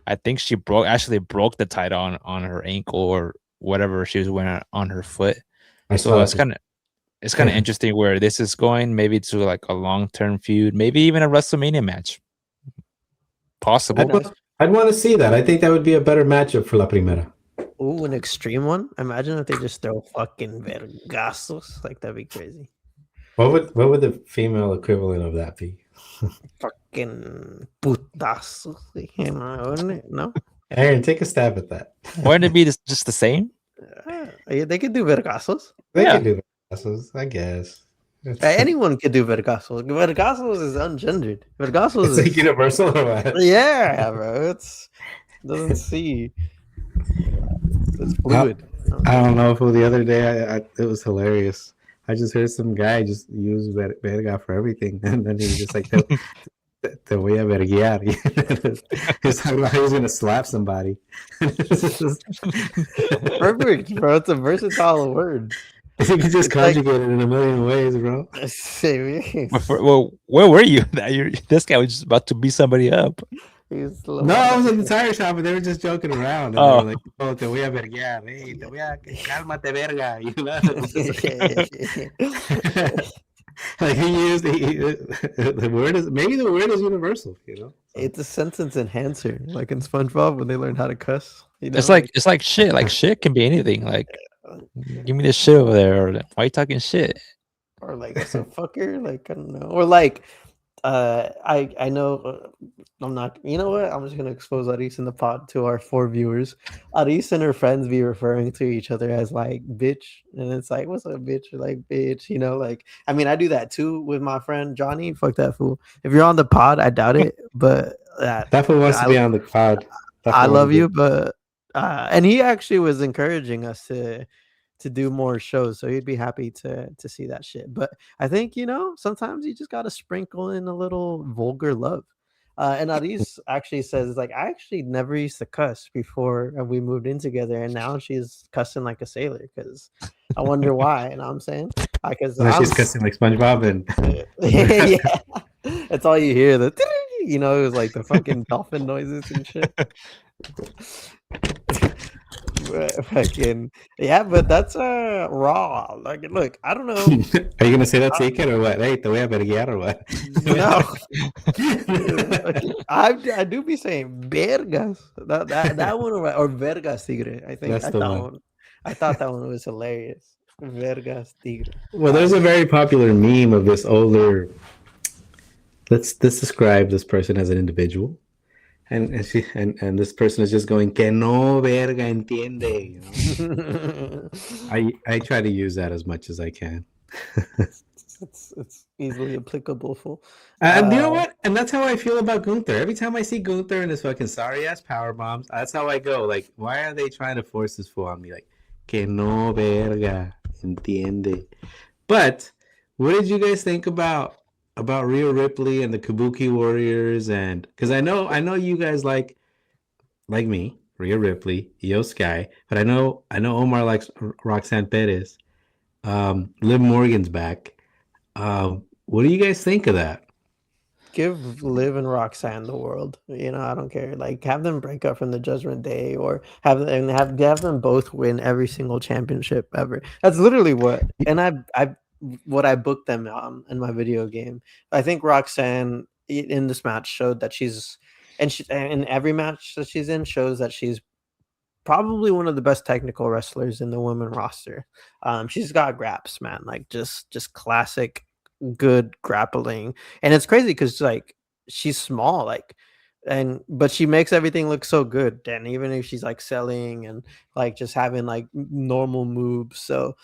I think she actually broke the title on her ankle or whatever she was wearing on her foot. I So saw it's that. kind of interesting where this is going. Maybe to like a long-term feud, maybe even a WrestleMania match. Possible. I'd want to see that. I think that would be a better matchup for La Primera. Ooh, an extreme one. Imagine if they just throw fucking vergazos. Like, that'd be crazy. What would the female equivalent of that be? Fucking putazos. You know, wouldn't it? No? Aaron, take a stab at that. Wouldn't it be just the same? Yeah, they could do vergazos. They Yeah. could do that, I guess. Anyone could do vergazos. Vergazos is ungendered. Vergazos It's is like universal or what? yeah, bro. Doesn't see. It's fluid. I don't know if the other day it was hilarious. I just heard some guy just use verga for everything, and then he was just like, "Te voy a verguiar." He's talking about how he's gonna slap somebody. Perfect, bro. It's a versatile word. You can just conjugate it in a million ways, bro. Well, where were you? This guy was just about to beat somebody up. No, I was in the tire shop, and they were just joking around. And they were like, "Oh, te voy a verguiar. Hey, te voy a cálmate, verga." You know? Like he used the word is maybe the word is universal. You know, it's a sentence enhancer, like in SpongeBob when they learned how to cuss. You know? It's like shit. Like shit can be anything. Like, give me this shit over there, or why are you talking shit? Or like, what's a fucker? Like, I don't know. Or like, I know I'm not. You know what? I'm just gonna expose Aris in the pod to our 4 viewers. Aris and her friends be referring to each other as like bitch, and it's like, what's up, bitch? Or like bitch. You know, like I mean, I do that too with my friend Johnny. Fuck that fool. If you're on the pod, I doubt it, but that fool wants to be on the pod. I love you, but and he actually was encouraging us to do more shows, so he'd be happy to see that shit. But I think, you know, sometimes you just got to sprinkle in a little vulgar love. And Aris actually says, like, I actually never used to cuss before we moved in together, and now she's cussing like a sailor because I wonder why. You know what I'm saying? Because she's cussing like SpongeBob, and yeah, that's all you hear. The you know, it was like the fucking dolphin noises and shit. Fucking yeah, but that's raw. Like, look, I don't know. Are you gonna say that ticket or what? Hey, te voy a verguiar or what? No, I do be saying vergas. That one or vergas tigre. I think That's the one. I thought that one was hilarious. Vergas tigre. Well, there's a very popular meme of this older. Let's describe this person as an individual. And this person is just going, que no verga entiende. You know? I try to use that as much as I can. it's easily applicable. And you know what? And that's how I feel about Gunther. Every time I see Gunther and his fucking sorry ass power bombs, that's how I go. Like, why are they trying to force this fool on me? Like, que no verga entiende. But what did you guys think about Rhea Ripley and the Kabuki Warriors? And because I know you guys like me, Rhea Ripley, Io Sky, but I know Omar likes Roxanne Perez. Liv Morgan's back. What do you guys think of that? Give Liv and Roxanne the world. You know, I don't care. Like, have them break up from the Judgment Day, or have them both win every single championship ever. That's literally what. And I booked them in my video game. I think Roxanne in this match showed that she's in every match that she's in shows that she's probably one of the best technical wrestlers in the women roster. She's got graps, man. Like just classic good grappling. And it's crazy because like she's small. Like but she makes everything look so good, and even if she's like selling and like just having like normal moves. So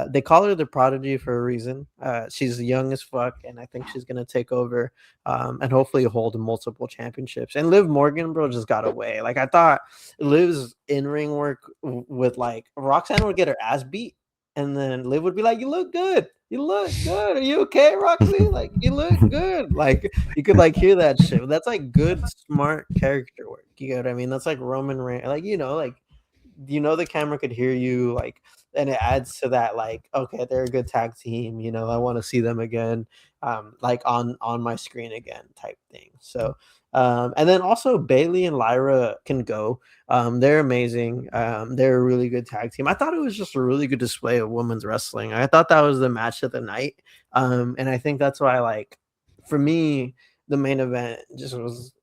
they call her the prodigy for a reason. She's young as fuck, and I think she's gonna take over, and hopefully hold multiple championships. And Liv Morgan, bro, just got away. Like I thought Liv's in-ring work with like Roxanne would get her ass beat, and then Liv would be like, "You look good. You look good. Are you okay, Roxy? Like you look good." Like you could like hear that shit. That's like good, smart character work. You get what I mean? That's like Roman Reigns. Like like the camera could hear you. Like, and it adds to that. Like, okay, they're a good tag team. I want to see them again. Like on my screen again, type thing. So, and then also Bailey and Lyra can go. They're amazing. They're a really good tag team. I thought it was just a really good display of women's wrestling. I thought that was the match of the night. And I think that's why, like, for me, the main event just was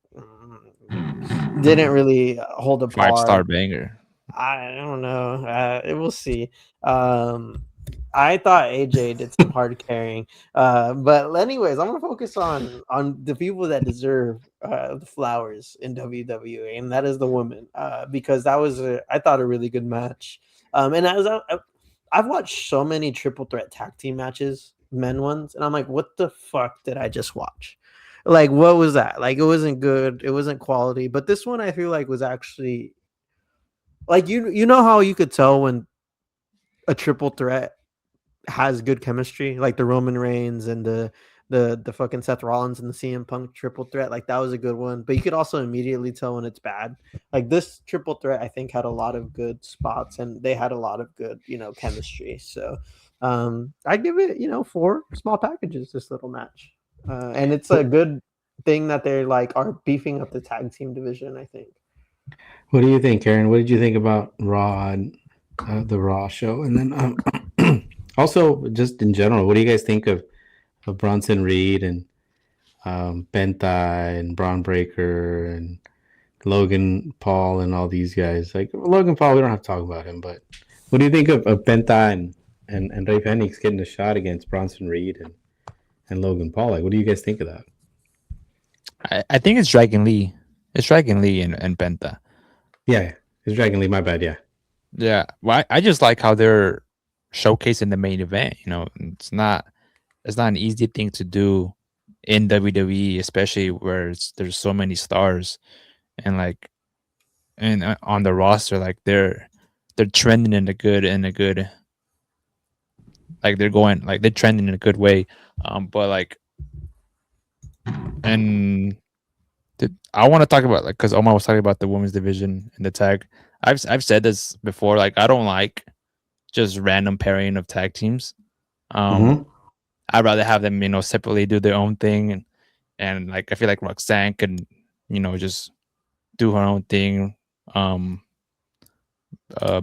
didn't really hold up 5-star banger. I don't know. We'll see. I thought AJ did some hard carrying. But anyways, I'm gonna focus on the people that deserve the flowers in WWE, and that is the women. Because that was I thought a really good match. And I've watched so many triple threat tag team matches, men ones, and I'm like, what the fuck did I just watch? Like, what was that? Like, it wasn't good. It wasn't quality. But this one, I feel like was actually like you know how you could tell when a triple threat has good chemistry, like the Roman Reigns and the fucking Seth Rollins and the CM Punk triple threat. Like that was a good one, but you could also immediately tell when it's bad. Like this triple threat, I think had a lot of good spots and they had a lot of good chemistry. So I give it 4 small packages. This little match, and it's a good thing that they're like are beefing up the tag team division, I think. What do you think, Karen? What did you think about Raw and the Raw show? And then also, just in general, what do you guys think of Bronson Reed and Benta and Braun Breaker and Logan Paul and all these guys? Like Logan Paul, we don't have to talk about him, but what do you think of Benta and Ray Phoenix getting a shot against Bronson Reed and Logan Paul? Like, what do you guys think of that? I think it's Dragon Lee. It's Dragon Lee and Penta. Yeah, it's Dragon Lee. My bad. Yeah. Yeah. Well, I just like how they're showcasing the main event. It's not an easy thing to do in WWE, especially where there's so many stars and on the roster, like they're trending in a good like they're trending in a good way. But like, and I want to talk about because Omar was talking about the women's division in the tag. I've said this before. Like I don't like just random pairing of tag teams. I'd rather have them separately do their own thing, and like I feel like Roxanne can just do her own thing.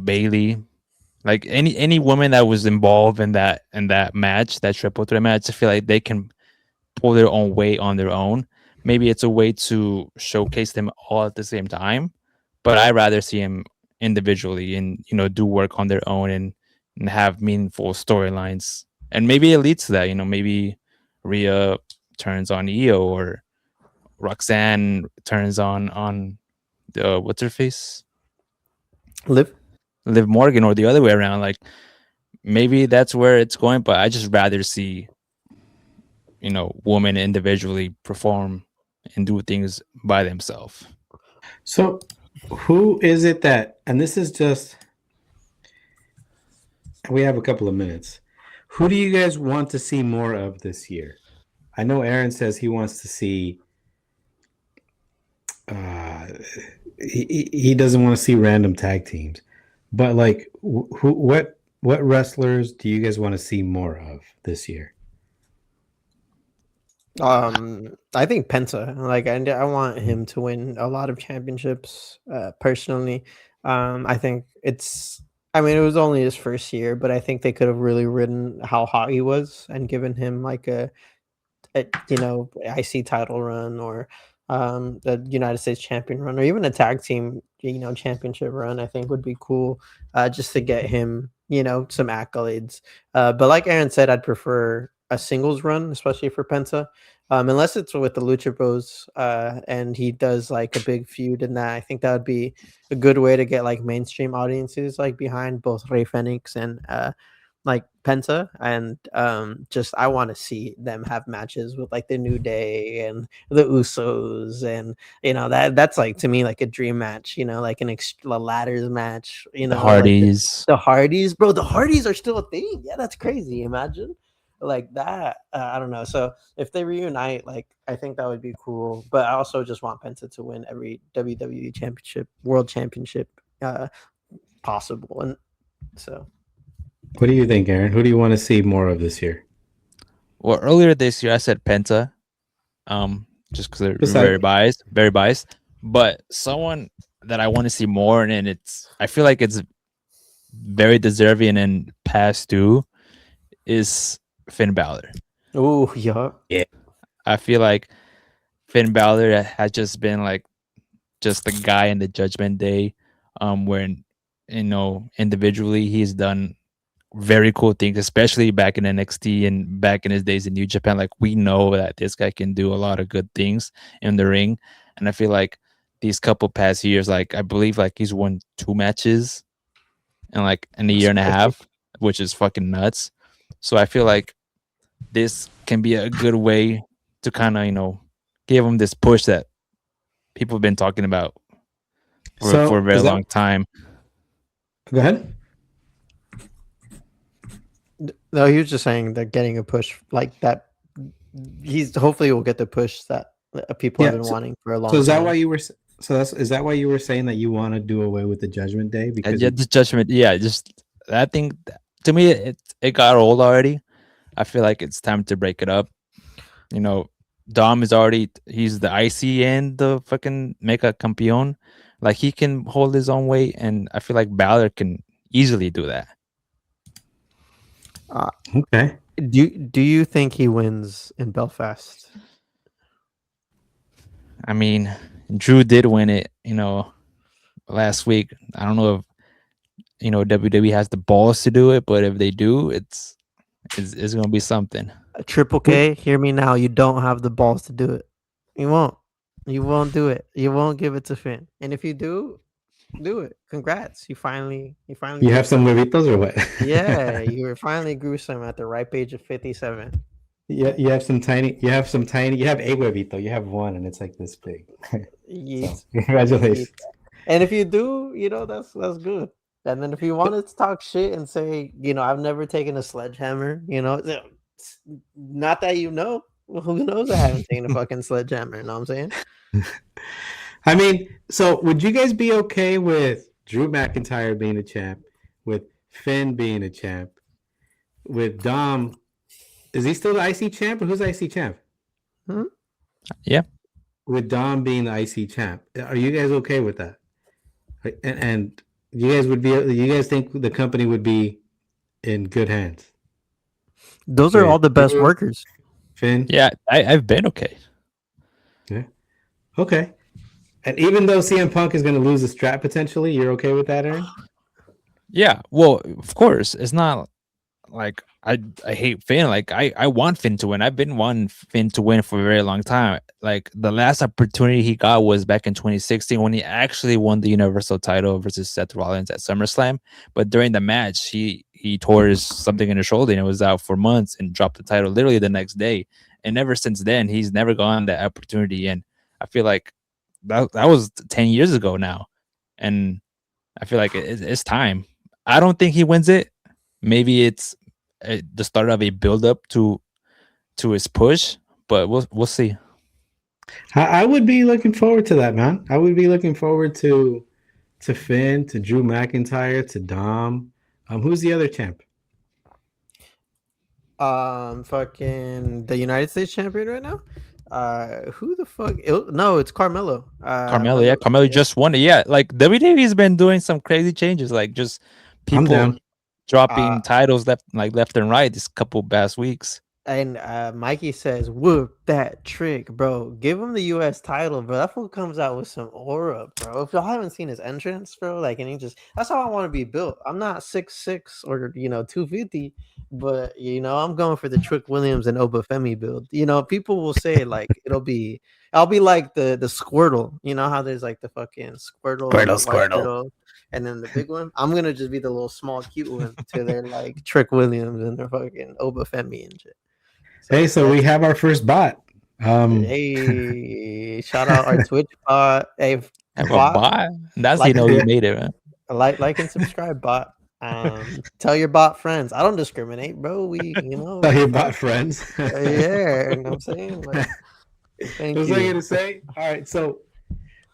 Bailey, like any woman that was involved in that match, that triple threat match, I feel like they can pull their own weight on their own. Maybe it's a way to showcase them all at the same time, but I'd rather see them individually and do work on their own and have meaningful storylines. And maybe it leads to that. Maybe Rhea turns on Io or Roxanne turns on the what's her face, Liv Morgan, or the other way around. Like maybe that's where it's going, but I just rather see women individually perform and do things by themselves. So who is it that, and this is just, we have a couple of minutes. Who do you guys want to see more of this year? I know Aaron says he wants to see, he doesn't want to see random tag teams, but like what wrestlers do you guys want to see more of this year? I think Penta. Like I want him to win a lot of championships. Personally, I think it's. I mean, it was only his first year, but I think they could have really ridden how hot he was and given him like a IC title run or the United States champion run or even a tag team championship run. I think would be cool just to get him some accolades. But like Aaron said, I'd prefer a singles run, especially for Penta. unless it's with the Lucha Bros, and he does like a big feud in that. I think that would be a good way to get like mainstream audiences like behind both Rey Fenix and like Penta, and just I want to see them have matches with like the New Day and the Usos, and that's like to me like a dream match, like a ladders match, The like Hardys. the Hardys, bro. The Hardys are still a thing. Yeah, that's crazy. Imagine like that. I don't know. So if they reunite, like I think that would be cool. But I also just want Penta to win every WWE championship, world championship possible, and so. What do you think, Aaron? Who do you want to see more of this year? Well, earlier this year I said Penta, just because they're very biased. But someone that I want to see more, and I feel like it's very deserving and past due, is Finn Balor. Oh yeah. I feel like Finn Balor has just been like just the guy in the Judgment Day, when individually he's done very cool things, especially back in NXT and back in his days in New Japan. Like we know that this guy can do a lot of good things in the ring, and I feel like these couple past years, like I believe like he's won 2 matches in a year and a half, which is fucking nuts. So I feel like this can be a good way to kind of give him this push that people have been talking about for a very long time. Go ahead. No, he was just saying that getting a push like that. Hopefully will get the push that people have been wanting for a long time. So is that why you were? Is that why you were saying that you want to do away with the Judgment Day? Because the Judgment, just I think to me it got old already. I feel like it's time to break it up. Dom is he's the IC and the fucking Mega Campeon. Like he can hold his own weight, and I feel like Balor can easily do that. Okay. Do you think he wins in Belfast? I mean, Drew did win it, last week. I don't know if WWE has the balls to do it, but if they do, it's gonna be something. Triple K, hear me now. You don't have the balls to do it. You won't. You won't do it. You won't give it to Finn. And if you do it. Congrats. You finally. You have some huevitos or what? Yeah, you were finally gruesome at the ripe age of 57. Yeah, you have some tiny. You have a huevito. You have one, and it's like this big. So, congratulations. And if you do, that's good. And then if you wanted to talk shit and say, I've never taken a sledgehammer, not that who knows? I haven't taken a fucking sledgehammer. You know what I'm saying? I mean, so would you guys be okay with Drew McIntyre being a champ, with Finn being a champ, with Dom? Is he still the IC champ, or who's the IC champ? Yeah. With Dom being the IC champ, are you guys okay with that? And you guys think the company would be in good hands? Those are all the best workers. Finn? Yeah, I've been okay. Yeah. Okay. And even though CM Punk is going to lose the strap potentially, you're okay with that, Aaron? Yeah. Well, of course. It's not like I hate Finn. Like I want Finn to win. I've been wanting Finn to win for a very long time. Like the last opportunity he got was back in 2016 when he actually won the Universal title versus Seth Rollins at SummerSlam. But during the match, he tore something in his shoulder and it was out for months and dropped the title literally the next day. And ever since then, he's never gotten that opportunity. And I feel like that was 10 years ago now. And I feel like it's time. I don't think he wins it. Maybe it's the start of a build-up to his push, but we'll see. I would be looking forward to that, man. I would be looking forward to Finn, to Drew McIntyre, to Dom. Who's the other champ? Fucking the United States champion right now. Who the fuck? No, it's Carmelo. Carmelo, yeah, Carmelo just won it. Yeah, like WWE's been doing some crazy changes, like just people dropping titles left and right this couple past weeks. And Mikey says, "Whoop that trick, bro! Give him the U.S. title, bro. That fool comes out with some aura, bro. If y'all haven't seen his entrance, bro, like, and he just—that's how I want to be built. I'm not 6'6" or 250, but I'm going for the Trick Williams and Obafemi build. People will say like I'll be like the Squirtle. You know how there's like the fucking Squirtle and the white turtle, and then the big one. I'm gonna just be the little small cute one to their like Trick Williams and their fucking Obafemi and shit. Hey, so we have our first bot. Hey, shout out our Twitch bot. Hey, Have a bot, bot. That's like, you made it, man. like and subscribe, bot. Tell your bot friends. I don't discriminate, bro. Tell your bot friends. Yeah, you know what I'm saying? Like, thank Was I you. gonna say? All right, so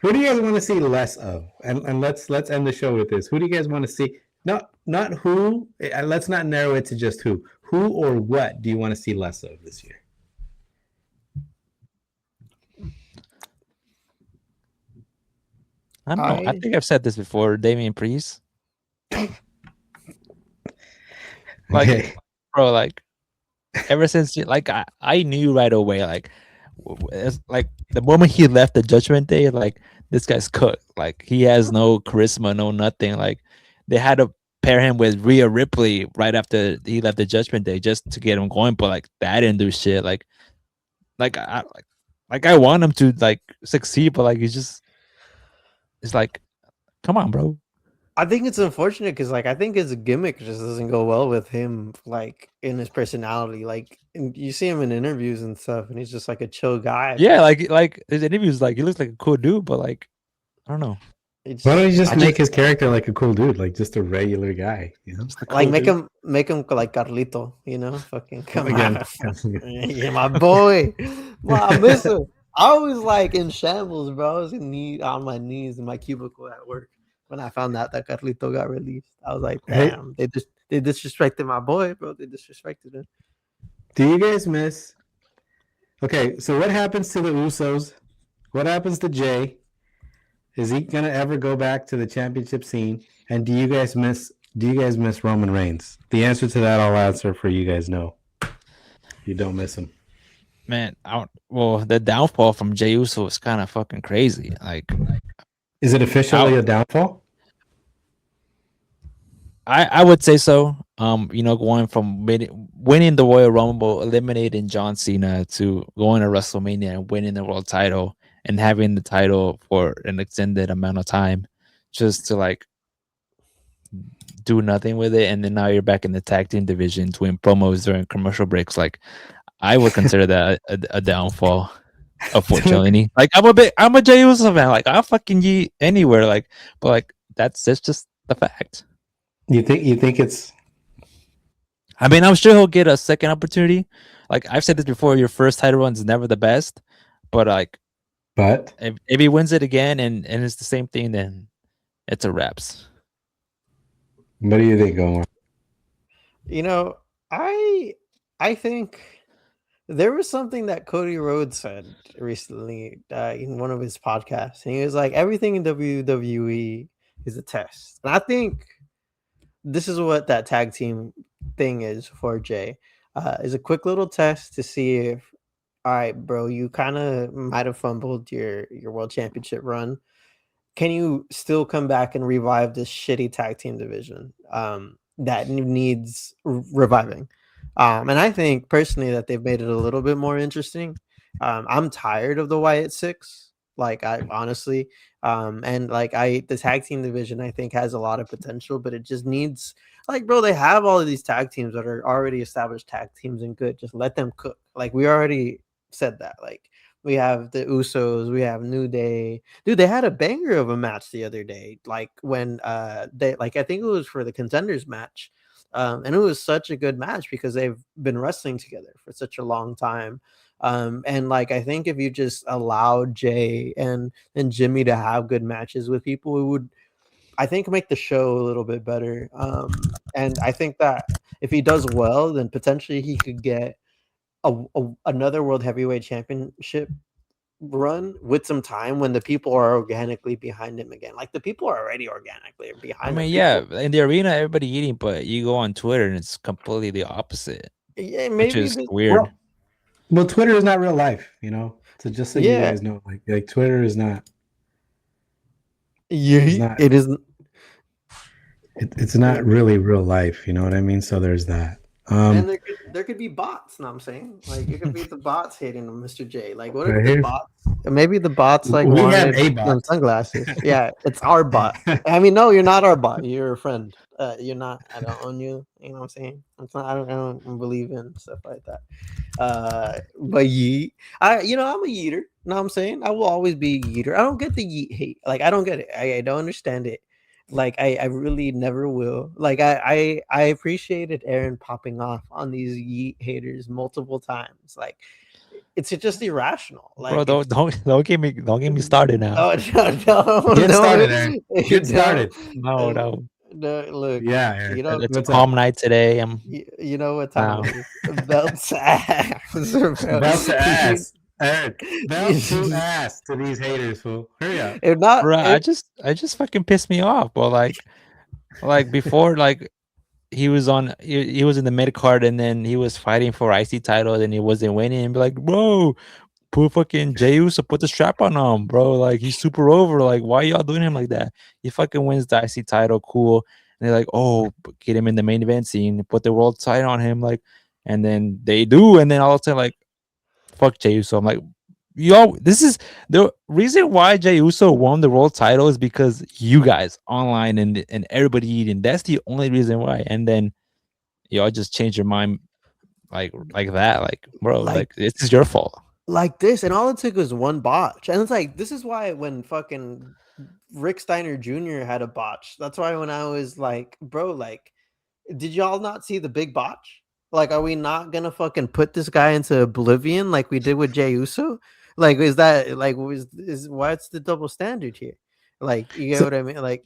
who do you guys want to see less of? And let's end the show with this. Who do you guys want to see? Not who. Let's not narrow it to just who. Who or what do you want to see less of this year? I don't know. I think I've said this before. Damian Priest. Like, Okay. bro, like ever since I knew right away, like it's like the moment he left the Judgment Day, like this guy's cooked. Like he has no charisma, no nothing. Like they had to pair him with Rhea Ripley right after he left the Judgment Day just to get him going, but like that didn't do shit. Like I want him to like succeed, but like it's like, come on, bro. I think it's unfortunate because, like, I think his gimmick just doesn't go well with him, like, in his personality. Like, you see him in interviews and stuff, and he's just like a chill guy. Yeah, like his interviews, like he looks like a cool dude, but like I don't know. Why don't you just make his character like a cool dude, like just a regular guy? Just a cool like make dude. him like Carlito, fucking come Again. on, yeah, my boy. Well, I miss him. I was like in shambles, bro. I was on my knees in my cubicle at work when I found out that Carlito got released. I was like, damn, they disrespected my boy, bro. They disrespected him. Do you guys miss? Okay, so what happens to the Usos? What happens to Jay? Is he gonna ever go back to the championship scene? And do you guys miss Roman Reigns? The answer to that I'll answer for you guys. No, you don't miss him. Man, well, the downfall from Jey Uso is kind of fucking crazy. Like, is it officially a downfall? I would say so. Going from winning the Royal Rumble, eliminating John Cena, to going to WrestleMania and winning the world title and having the title for an extended amount of time, just to like do nothing with it, and then now you're back in the tag team division doing promos during commercial breaks. Like, I would consider that a downfall. Unfortunately, like I'm a Jey Uso fan. Like I'll fucking ye anywhere. Like, but like that's just the fact. You think it's? I mean, I'm sure he'll get a second opportunity. Like I've said this before, your first title run is never the best, but if he wins it again and it's the same thing, then it's a wraps. What do you think, Omar? I think there was something that Cody Rhodes said recently in one of his podcasts, and he was like, everything in WWE is a test. And I think this is what that tag team thing is for Jay. Is a quick little test to see if, all right, bro, you kind of might have fumbled your world championship run. Can you still come back and revive this shitty tag team division that needs reviving? And I think personally that they've made it a little bit more interesting. I'm tired of the Wyatt Six. Like, I honestly, and like the tag team division I think has a lot of potential, but it just needs, like, bro, they have all of these tag teams that are already established tag teams and good. Just let them cook. Like, we already said that. Like, we have the Usos, we have New Day. Dude, they had a banger of a match the other day. Like when they, like, I think it was for the Contenders match. And it was such a good match because they've been wrestling together for such a long time. And like, I think if you just allow Jay and Jimmy to have good matches with people, it would, I think, make the show a little bit better. And I think that if he does well, then potentially he could get another World Heavyweight Championship run with some time when the people are organically behind him again. Like, the people are already organically behind him. I mean, yeah, in the arena, everybody eating, but you go on Twitter and it's completely the opposite. Yeah, which maybe is the weird. Well, Twitter is not real life, you know. So just so you yeah. guys know, like Twitter is not. It's You, not. it is. It's not really real life. You know what I mean? So there's that. And there could be bots. Know what I'm saying, like it could be the bots hating on Mr. J. Like, what if Right the here, bots? Maybe the bots like we have wanted a them bot. sunglasses. Yeah, it's our bot. I mean, no, you're not our bot. You're a friend. You're not. I don't own you. You know what I'm saying? It's not. I don't believe in stuff like that. But yeet. I'm a yeeter. Know what I'm saying? I will always be a yeeter. I don't get the yeet hate. Like, I don't get it. I don't understand it. Like, I really never will. Like, I appreciated Aaron popping off on these yeet haters multiple times. Like, it's just irrational. Bro, Like, it's don't get me started now. no, no, Get no, started, Aaron. no, Get started. No, no, no. no. Look, Yeah, Aaron. you know, It's a What's up? calm night today. I'm you know what time now. it is. Belts ass. Belt to You- ass, Aaron. Belt to ass to these haters, fool. Hurry up. if not, Bro, I just fucking pissed me off. But like before, like he was in the mid card and then he was fighting for IC title and he wasn't winning and be like, bro, put fucking Jey Uso, put the strap on him, bro. Like he's super over. Like, why y'all doing him like that? He fucking wins the IC title, cool. And they're like, oh, get him in the main event scene, put the world title on him, like, and then they do, and then all of a sudden, like, fuck Jey Uso. I'm like, yo, this is the reason why Jey Uso won the world title is because you guys online and everybody eating. That's the only reason why. And then y'all just change your mind like that. Like, bro, like like it's your fault. this, and all it took was one botch, and it's like this is why when fucking Rick Steiner Jr. had a botch. That's why when I was like, bro, like, did y'all not see the big botch? Like, are we not gonna fucking put this guy into oblivion like we did with Jey Uso? Like, is that like is what's the double standard here? Like, you get So what I mean? Like,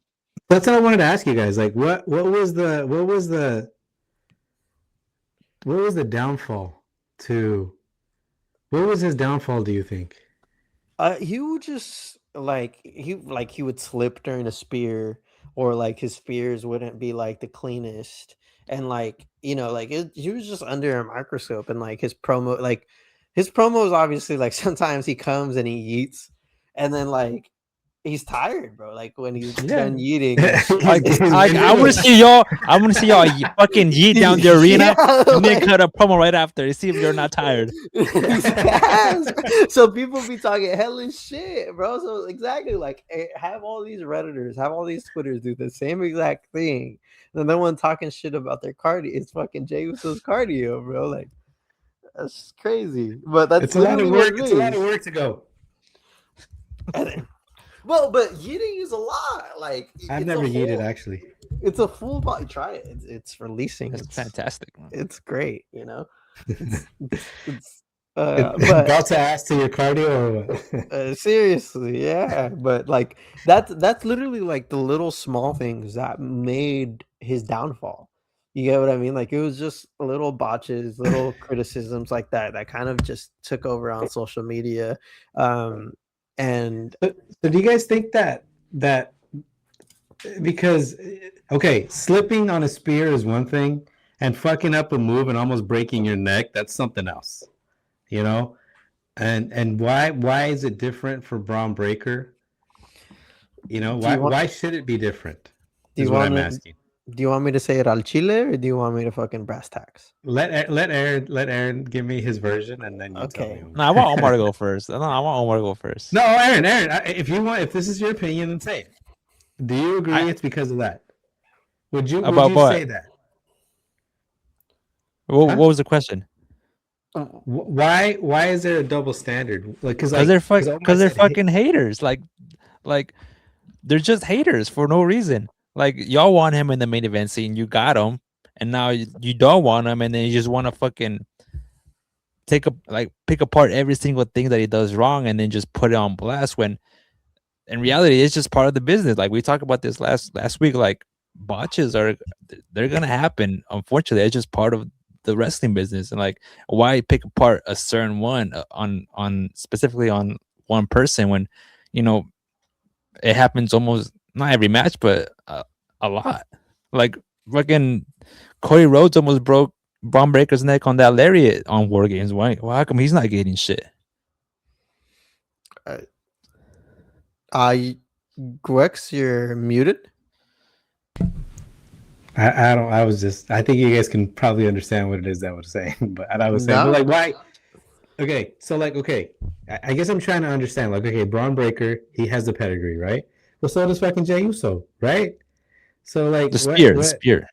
that's what I wanted to ask you guys. Like, what was the downfall to? What was his downfall? Do you think? he would just he would slip during a spear, or like his spears wouldn't be like the cleanest, and like he was just under a microscope, and like his promos obviously like sometimes he comes and he eats, and then like he's tired, bro. Like when he's Yeah. done eating, Like I want to see y'all. I want to see y'all fucking yeet down the arena yeah, and then like, cut a promo right after to see if you're not tired. yes. So people be talking hellish shit, bro. So exactly, like have all these redditors, have all these twitters do the same exact thing. And no one talking shit about their cardio. It's fucking Jey Uso's cardio, bro. Like that's crazy, but that's It's a lot of literally what work. it It's a lot of is. work to go. Well, but yeeting is a lot. Like I've it's never a yeeted whole, actually. it's a full body. Try it. It's releasing. That's fantastic, man. It's great. You know. It's but About to ask to your cardio or what? seriously, yeah. But like that's literally like the little small things that made his downfall. You get what I mean? Like it was just little botches, little criticisms like that kind of just took over on social media. And So do you guys think that because okay, slipping on a spear is one thing, and fucking up a move and almost breaking your neck, that's something else. You know? And why is it different for Braun Breaker? You know, do you want why should it be different? do Is you what want I'm to asking. do you want me to say it al chile, or do you want me to fucking brass tacks? Let Aaron give me his version and then you tell me. Okay. No, I want Omar to go first. No, I want Omar to go first. No, Aaron, if this is your opinion, then say it. Do you agree I it's because of that? Would you about say what? that? What Huh? was the question? Why is there a double standard? Because Because Omar they're said, hey, fucking haters. Like they're just haters for no reason. Like y'all want him in the main event scene, you got him, and now you don't want him, and then you just want to fucking pick apart every single thing that he does wrong, and then just put it on blast. When in reality, it's just part of the business. Like we talked about this last week. Like botches they're gonna happen. Unfortunately, it's just part of the wrestling business. And like, why pick apart a certain one on specifically on one person when you know it happens almost not every match, but a lot. Like fucking Cody Rhodes almost broke Braun Breaker's neck on that lariat on War Games. Why how come he's not getting shit? Gwex, you're muted. I think you guys can probably understand what it is that I was saying, but I was saying, but No, like, why? Okay, so like, okay, I guess I'm trying to understand. Like, okay, Braun Breaker, he has the pedigree, right? Well, so does fucking Jey Uso, right? So like, The spear, the what? spear.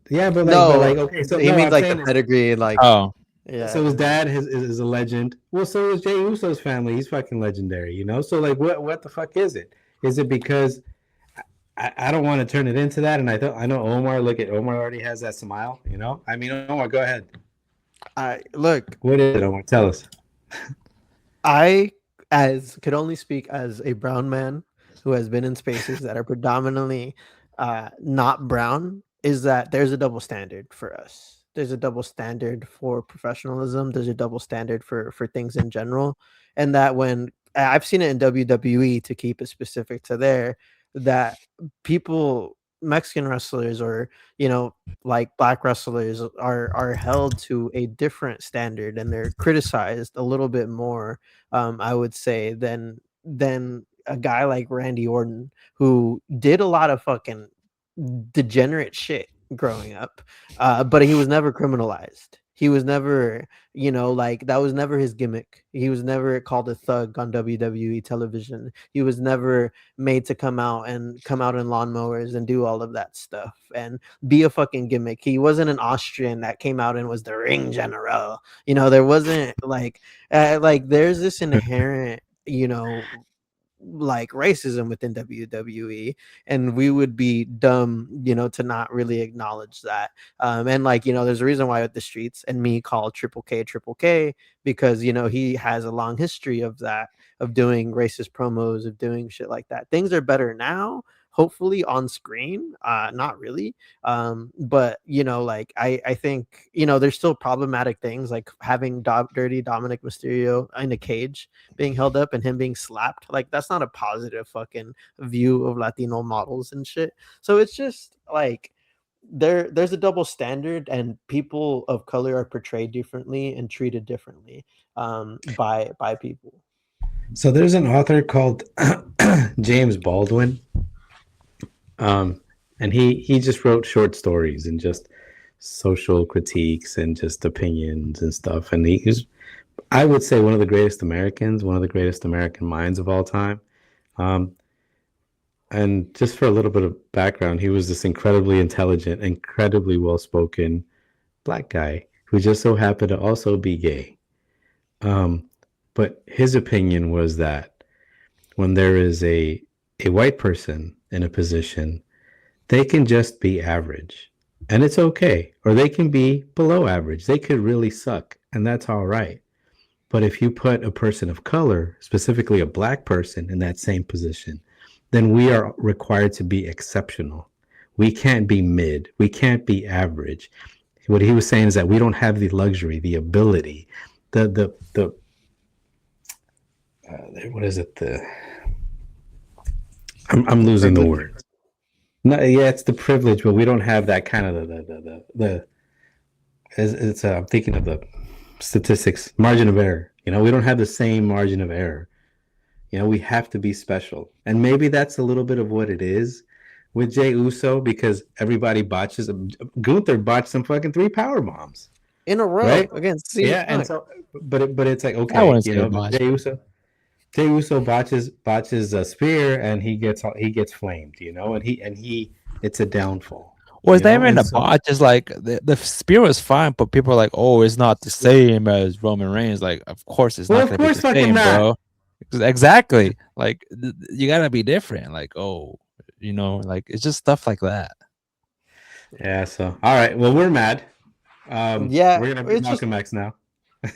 Yeah, no, okay, so he no, means I'm like the saying is, pedigree, like Oh, so his yeah. dad is a legend. Well, so is Jey Uso's family. He's fucking legendary, you know. So like, what the fuck is it? Is it because I don't want to turn it into that? And I know Omar. Look at Omar already has that smile, you know. I mean, Omar, go ahead. I look. What is it, Omar? Tell us. I as could only speak as a brown man who has been in spaces that are predominantly not brown, is that there's a double standard for us. There's a double standard for professionalism. There's a double standard for things in general, and that when I've seen it in WWE, to keep it specific to there, that people, Mexican wrestlers, or like black wrestlers, are held to a different standard, and they're criticized a little bit more, I would say, than a guy like Randy Orton, who did a lot of fucking degenerate shit growing up, but he was never criminalized. He was never, like, that was never his gimmick. He was never called a thug on WWE television. He was never made to come out in lawnmowers and do all of that stuff and be a fucking gimmick. He wasn't an Austrian that came out and was the ring general. There wasn't like there's this inherent, like racism within WWE, and we would be dumb, to not really acknowledge that. And like, there's a reason why with the streets and me call Triple K, because he has a long history of that, of doing racist promos, of doing shit like that. Things are better now, hopefully on screen, not really, but like I think there's still problematic things, like having dirty Dominic Mysterio in a cage being held up and him being slapped. Like, that's not a positive fucking view of Latino models and shit. So it's just like there's a double standard, and people of color are portrayed differently and treated differently, by people. So there's an author called James Baldwin, and he just wrote short stories and just social critiques and just opinions and stuff. And he's, I would say, one of the greatest Americans, one of the greatest American minds of all time. And just for a little bit of background, he was this incredibly intelligent, incredibly well-spoken black guy who just so happened to also be gay. But his opinion was that when there is a white person in a position, they can just be average and it's okay. Or they can be below average. They could really suck, and that's all right. But if you put a person of color, specifically a black person, in that same position, then we are required to be exceptional. We can't be mid. We can't be average. What he was saying is that we don't have the luxury, the ability, what is it? I'm losing the word. No, yeah, it's the privilege, but we don't have that kind of I'm thinking of the statistics, margin of error. We don't have the same margin of error. We have to be special. And maybe that's a little bit of what it is with Jey Uso, because everybody botches. Gunther botched some fucking 3 power bombs in a row, right? against Yeah, and so, but it's like, I okay, wouldn't say but Jey Uso botches a spear and he gets flamed, and he it's a downfall. Well, it's not even a botch. It's like the spear was fine, but people are like, "Oh, it's not the same as Roman Reigns." Like, of course, it's not going to be the same, bro. Exactly. Like, you gotta be different. Like, like it's just stuff like that. Yeah. So, all right. Well, we're mad. Yeah, we're gonna be Malcolm X now.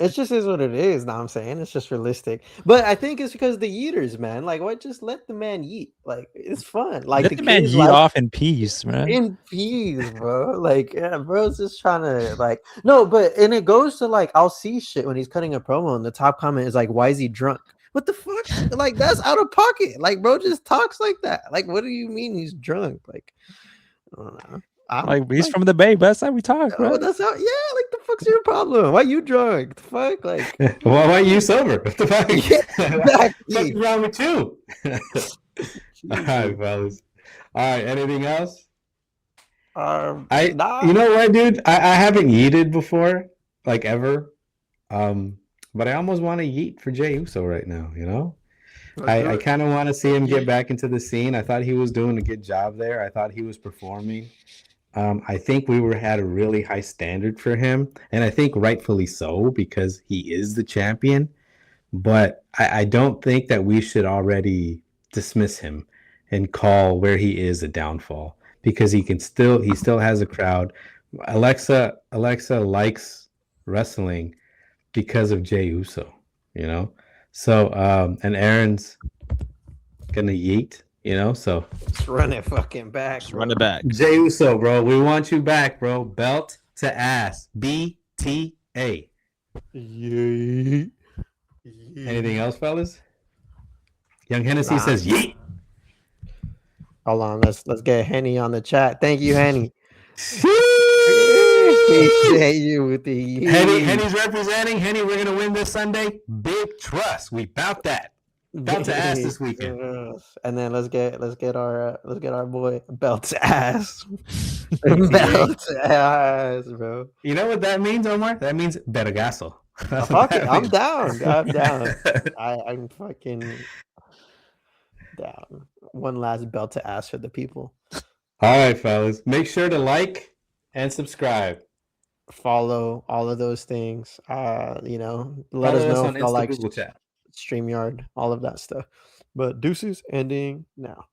It just is what it is. Now I'm saying it's just realistic, but I think it's because the eaters, man. Like, what? Just let the man eat. Like, it's fun. Like, Let the man eat off in peace, man. In peace, bro. Like, yeah, bro's just trying to, like, no, but and it goes to, like, I'll see shit when he's cutting a promo, and the top comment is like, "Why is he drunk?" What the fuck? Like, that's out of pocket. Like, bro just talks like that. Like, what do you mean he's drunk? Like, I don't know. I'm Like he's from the Bay, but that's how we talk, bro. oh, that's how. Yeah, like the fuck's your problem? Why you drunk? The fuck, like. Well, why are you sober? What the fuck? Yeah, What the fuck exactly. is wrong with you? All right, Jesus. fellas. All right, anything else? Nah. You know what, dude? I haven't yeeted before, like ever. But I almost want to yeet for Jey Uso right now, you know? Let's do I it. kind of want to see him get Yeah. back into the scene. I thought he was doing a good job there. I thought he was performing. I think we had a really high standard for him, and I think rightfully so because he is the champion. But I don't think that we should already dismiss him and call where he is a downfall because he still has a crowd. Alexa likes wrestling because of Jey Uso, you know. So and Aaron's gonna yeet, you know. So Let's run it fucking back, Just bro. run it back. Jey Uso, bro, we want you back, bro. Belt to ass, BTA. Yeah. Anything else, fellas? Young Hennessy Nah. says yeet. Hold on, let's get Henny on the chat. Thank you, Henny. Henny, Appreciate you with the Henny's representing. Henny, we're gonna win this Sunday. Big trust. We bout that. Belt to ass this weekend. And then let's get our boy belt to ass. Belt to ass, bro. You know what that means, Omar? That means Bergaso. Fuck it, I'm down. I'm down. I'm fucking down. One last belt to ass for the people. All right, fellas. Make sure to like and subscribe. Follow all of those things. You know, let Follow us us know on if y'all Insta like Google Chat. StreamYard, all of that stuff. But deuces ending now.